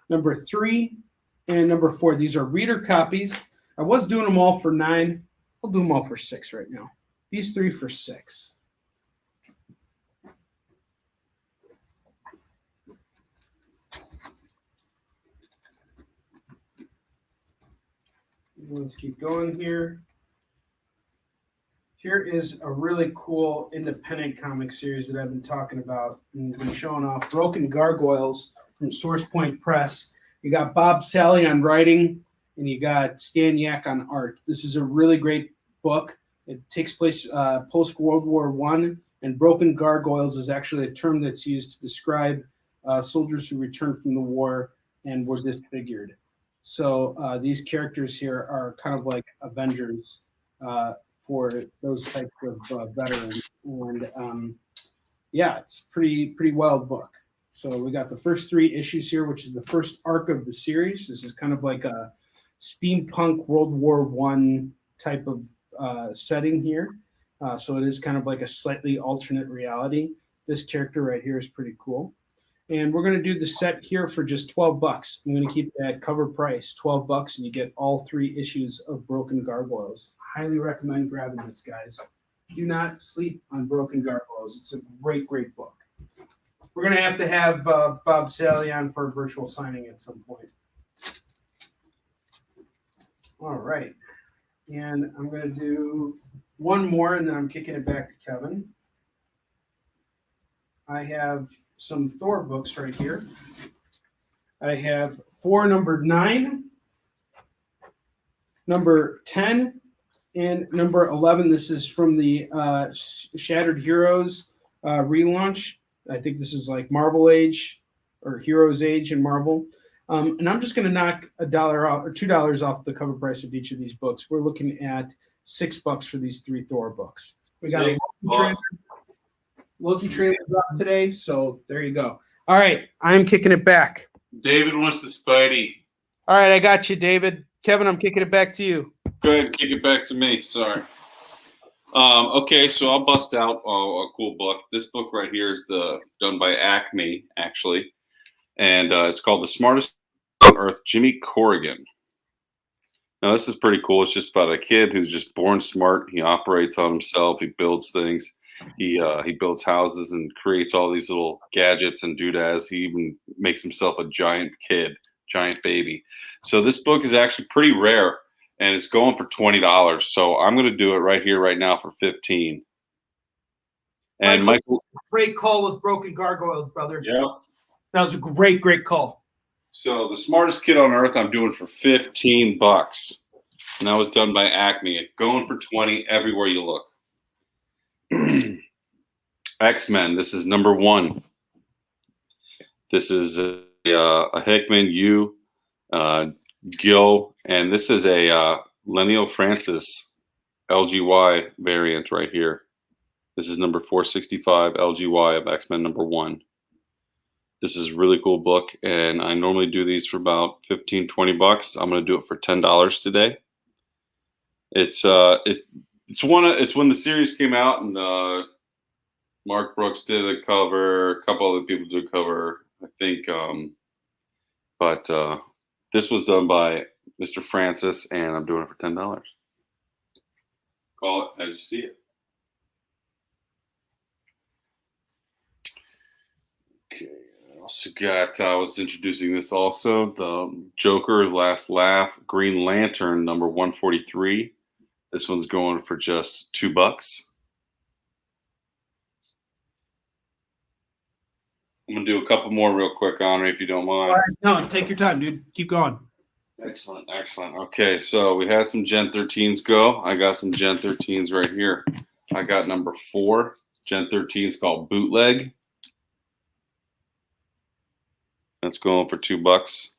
number 3, and number 4. These are reader copies. I was doing them all for $9. I'll do them all for $6 right now. These 3 for $6. Let's keep going here. Here is a really cool independent comic series that I've been talking about and been showing off. Broken Gargoyles from Source Point Press. You got Bob Sally on writing, and you got Stan Yak on art. This is a really great book. It takes place post-World War I, and Broken Gargoyles is actually a term that's used to describe soldiers who returned from the war and were disfigured. So these characters here are kind of like Avengers for those types of veterans. And yeah, it's pretty wild book. So we got the first 3 issues here, which is the first arc of the series. This is kind of like a steampunk World War I type of setting here. So it is kind of like a slightly alternate reality. This character right here is pretty cool. And we're going to do the set here for just $12. I'm going to keep that cover price, $12, and you get all 3 issues of Broken Gargoyles. Highly recommend grabbing this, guys. Do not sleep on Broken Gargoyles. It's a great, great book. We're going to have Bob Sally on for a virtual signing at some point. All right. And I'm going to do one more, and then I'm kicking it back to Kevin. I have some Thor books right here. I have Thor number 9, number 10, and number 11. This is from the Shattered Heroes relaunch. I think this is like Marvel Age or Heroes Age in Marvel. And I'm just going to knock $1 off or $2 off the cover price of each of these books. We're looking at $6 for these 3 Thor books. We got Loki trailers up today, so there you go. All right, I'm kicking it back. David wants the Spidey. All right, I got you, David. Kevin, I'm kicking it back to you. Go ahead and kick it back to me. Sorry. Okay, so I'll bust out a cool book. This book right here is done by Acme, actually, and it's called The Smartest on Earth, Jimmy Corrigan. Now, this is pretty cool. It's just about a kid who's just born smart. He operates on himself. He builds things. He builds houses and creates all these little gadgets and doodads. He even makes himself a giant baby. So this book is actually pretty rare, and it's going for $20. So I'm going to do it right here, right now for $15. And Michael, great call with Broken Gargoyles, brother. Yeah, that was a great, great call. So The Smartest Kid on Earth, I'm doing for $15, and that was done by Acme. Going for $20 everywhere you look. X-Men. This is number 1. This is a Hickman, Gil, and this is a Lenio Francis LGY variant right here. This is number 465 LGY of X-Men number 1. This is a really cool book, and I normally do these for about $15, $20. I'm going to do it for $10 today. It's when the series came out, and Mark Brooks did a cover, a couple other people did a cover, I think. But this was done by Mr. Francis, and I'm doing it for $10. Call it as you see it. Okay, I also got, I was introducing this also, the Joker, Last Laugh, Green Lantern, number 143. This one's going for just $2. I'm going to do a couple more real quick, Onrie, if you don't mind. All right. No, take your time, dude. Keep going. Excellent, excellent. Okay, so we had some Gen 13s go. I got some Gen 13s right here. I got number 4. Gen 13s called Bootleg. That's going for $2.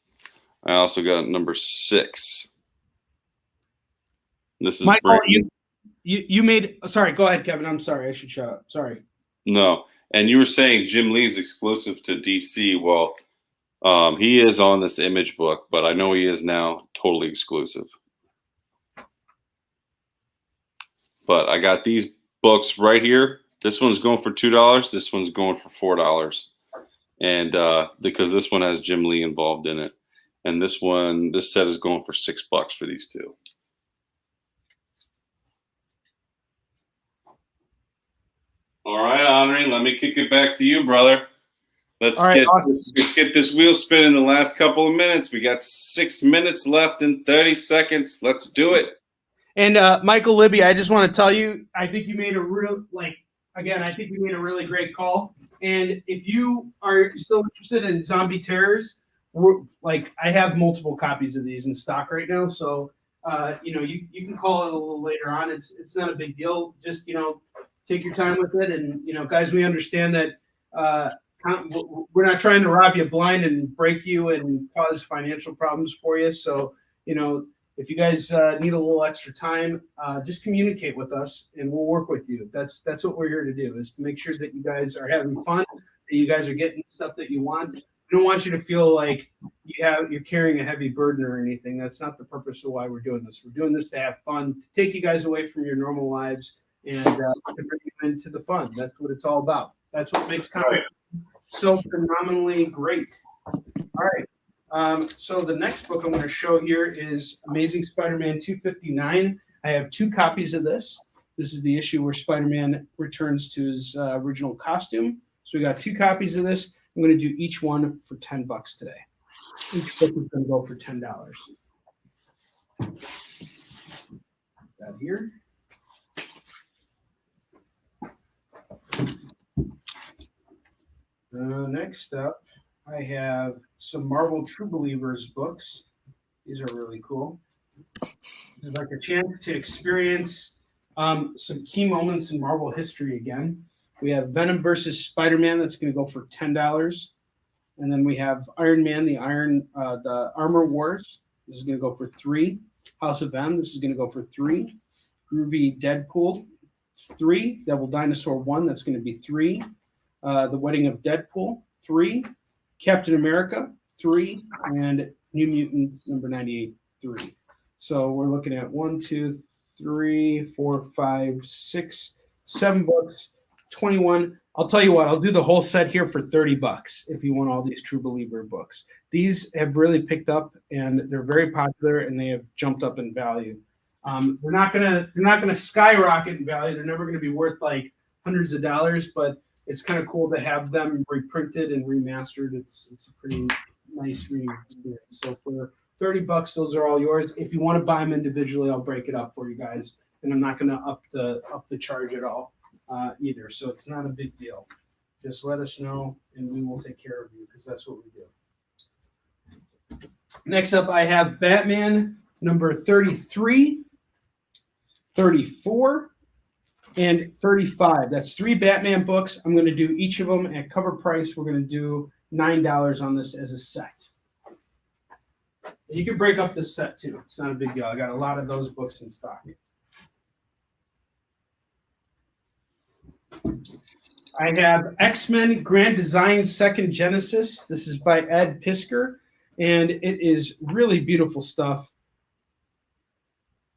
I also got number 6. This is Michael, you made. Sorry, go ahead, Kevin. I'm sorry. I should shut up. Sorry. No. And you were saying Jim Lee's exclusive to DC. Well, he is on this Image book, but I know he is now totally exclusive. But I got these books right here. This one's going for $2. This one's going for $4. And because this one has Jim Lee involved in it. And this set is going for $6 for these two. All right, Onrie, let me kick it back to you, brother. Let's get this wheel spinning the last couple of minutes. We got 6 minutes left and 30 seconds. Let's do it. And Michael Libby, I just want to tell you, I think you made a I think you made a really great call. And if you are still interested in Zombie Terrors, I have multiple copies of these in stock right now. So you can call it a little later on. It's not a big deal. Just take your time with it. And, guys, we understand that we're not trying to rob you blind and break you and cause financial problems for you. So, if you guys need a little extra time, just communicate with us and we'll work with you. That's what we're here to do, is to make sure that you guys are having fun, that you guys are getting stuff that you want. We don't want you to feel like you're carrying a heavy burden or anything. That's not the purpose of why we're doing this. We're doing this to have fun, to take you guys away from your normal lives and to bring you into the fun. That's what it's all about. That's what makes comics so phenomenally great. All right. So the next book I'm going to show here is Amazing Spider-Man 259. I have 2 copies of this. This is the issue where Spider-Man returns to his original costume. So we got 2 copies of this. I'm going to do each one for $10 today. Each book is going to go for $10. That here. Next up, I have some Marvel True Believers books. These are really cool. It's like a chance to experience some key moments in Marvel history again. We have Venom versus Spider-Man. That's going to go for $10. And then we have Iron Man, the Armor Wars. This is going to go for $3. House of M. This is going to go for $3. Groovy Deadpool. It's $3. Devil Dinosaur 1. That's going to be $3. The Wedding of Deadpool, $3. Captain America, $3. And New Mutants number 98, $3. So we're looking at 1, 2, 3, 4, 5, 6, 7 books, 21. I'll tell you what, I'll do the whole set here for $30 if you want all these True Believer books. These have really picked up and they're very popular and they have jumped up in value. They're not gonna skyrocket in value. They're never gonna be worth like hundreds of dollars, but it's kind of cool to have them reprinted and remastered. It's a pretty nice reading experience. So for $30, those are all yours. If you want to buy them individually, I'll break it up for you guys, and I'm not going to up the charge at all either. So it's not a big deal. Just let us know, and we will take care of you because that's what we do. Next up, I have Batman number 33, 34, and 35. That's 3 Batman books. I'm going to do each of them at cover price. We're going to do $9 on this as a set. You can break up this set too. It's not a big deal. I got a lot of those books in stock. I have X-Men Grand Design Second Genesis. This is by Ed Piskor, and it is really beautiful stuff.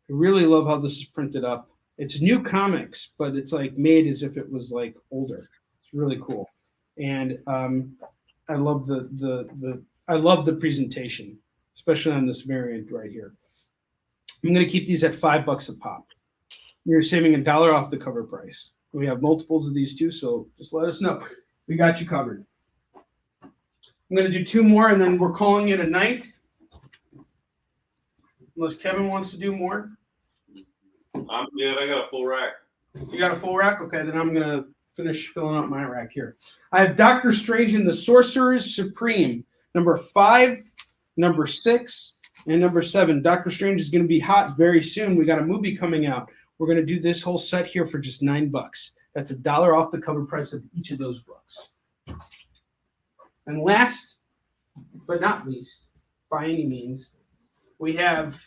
I really love how this is printed up. It's new comics, but it's like made as if it was like older. It's really cool, and I love the presentation, especially on this variant right here. I'm going to keep these at $5 a pop. You're saving $1 off the cover price. We have multiples of these too, so just let us know. We got you covered. I'm going to do 2 more, and then we're calling it a night. Unless Kevin wants to do more. I'm good. I got a full rack. You got a full rack? Okay, then I'm going to finish filling up my rack here. I have Doctor Strange and the Sorcerers Supreme, number 5, number 6, and number 7. Doctor Strange is going to be hot very soon. We got a movie coming out. We're going to do this whole set here for just $9. That's $1 off the cover price of each of those books. And last but not least, by any means, we have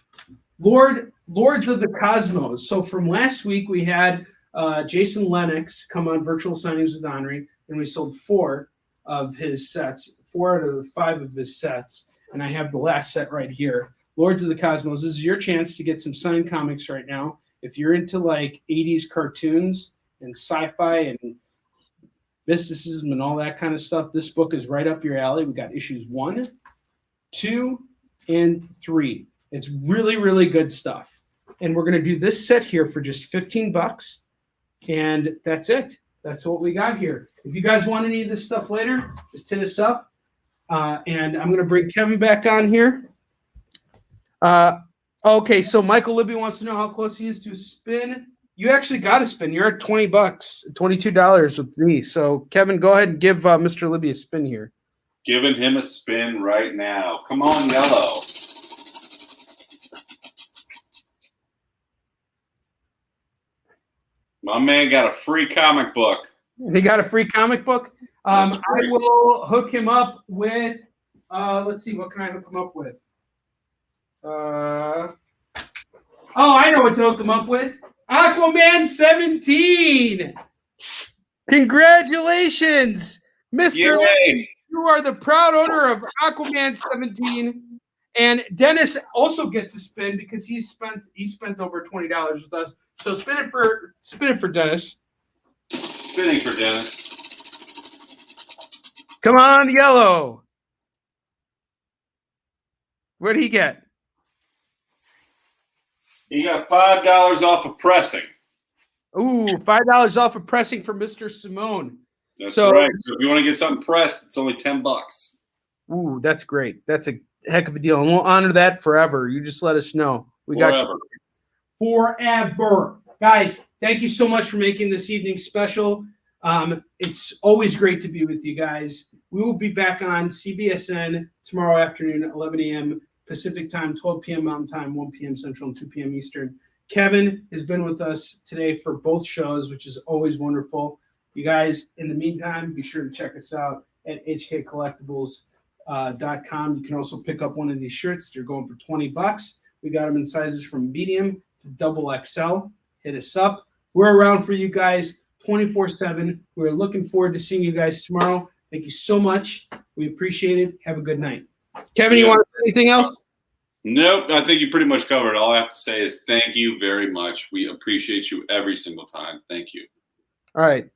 Lords of the Cosmos. So from last week, we had Jason Lennox come on Virtual Signings with Onrie, and we sold 4 of his sets, 4 out of the 5 of his sets. And I have the last set right here. Lords of the Cosmos. This is your chance to get some signed comics right now. If you're into like 80s cartoons and sci-fi and mysticism and all that kind of stuff, this book is right up your alley. We got issues 1, 2, and 3. It's really, really good stuff. And we're going to do this set here for just $15. And that's it. That's what we got here. If you guys want any of this stuff later, just hit us up. And I'm going to bring Kevin back on here. Okay, so Michael Libby wants to know how close he is to a spin. You actually got a spin. You're at $20, $22 with me. So, Kevin, go ahead and give Mr. Libby a spin here. Giving him a spin right now. Come on, yellow. My man got a free comic book. He got a free comic book. I will hook him up with, let's see, what can I hook him up with? I know what to hook him up with. Aquaman 17. Congratulations, Mr. Libby. You are the proud owner of Aquaman 17. And Dennis also gets a spin because he spent over $20 with us. So spin it for Dennis. Spinning for Dennis. Come on, yellow. What did he get? You got $5 off of pressing. Ooh, $5 off of pressing for Mr. Simone. That's So- right. So if you want to get something pressed, it's only $10. Ooh, that's great. That's a heck of a deal. And we'll honor that forever. You just let us know. We got Forever. you. Forever. Guys, thank you so much for making this evening special. It's always great to be with you guys. We will be back on CBSN tomorrow afternoon at 11 a.m. Pacific time, 12 p.m. Mountain time, 1 p.m. Central, and 2 p.m. Eastern. Kevin has been with us today for both shows, which is always wonderful. You guys, in the meantime, be sure to check us out at hkcollectibles.com. You can also pick up one of these shirts. They're going for $20. We got them in sizes from medium to double XL. Hit us up. We're around for you guys 24/7. We're looking forward to seeing you guys tomorrow. Thank you so much. We appreciate it. Have a good night. Kevin, you want to say anything else? Nope. I think you pretty much covered it. All I have to say is thank you very much. We appreciate you every single time. Thank you. All right.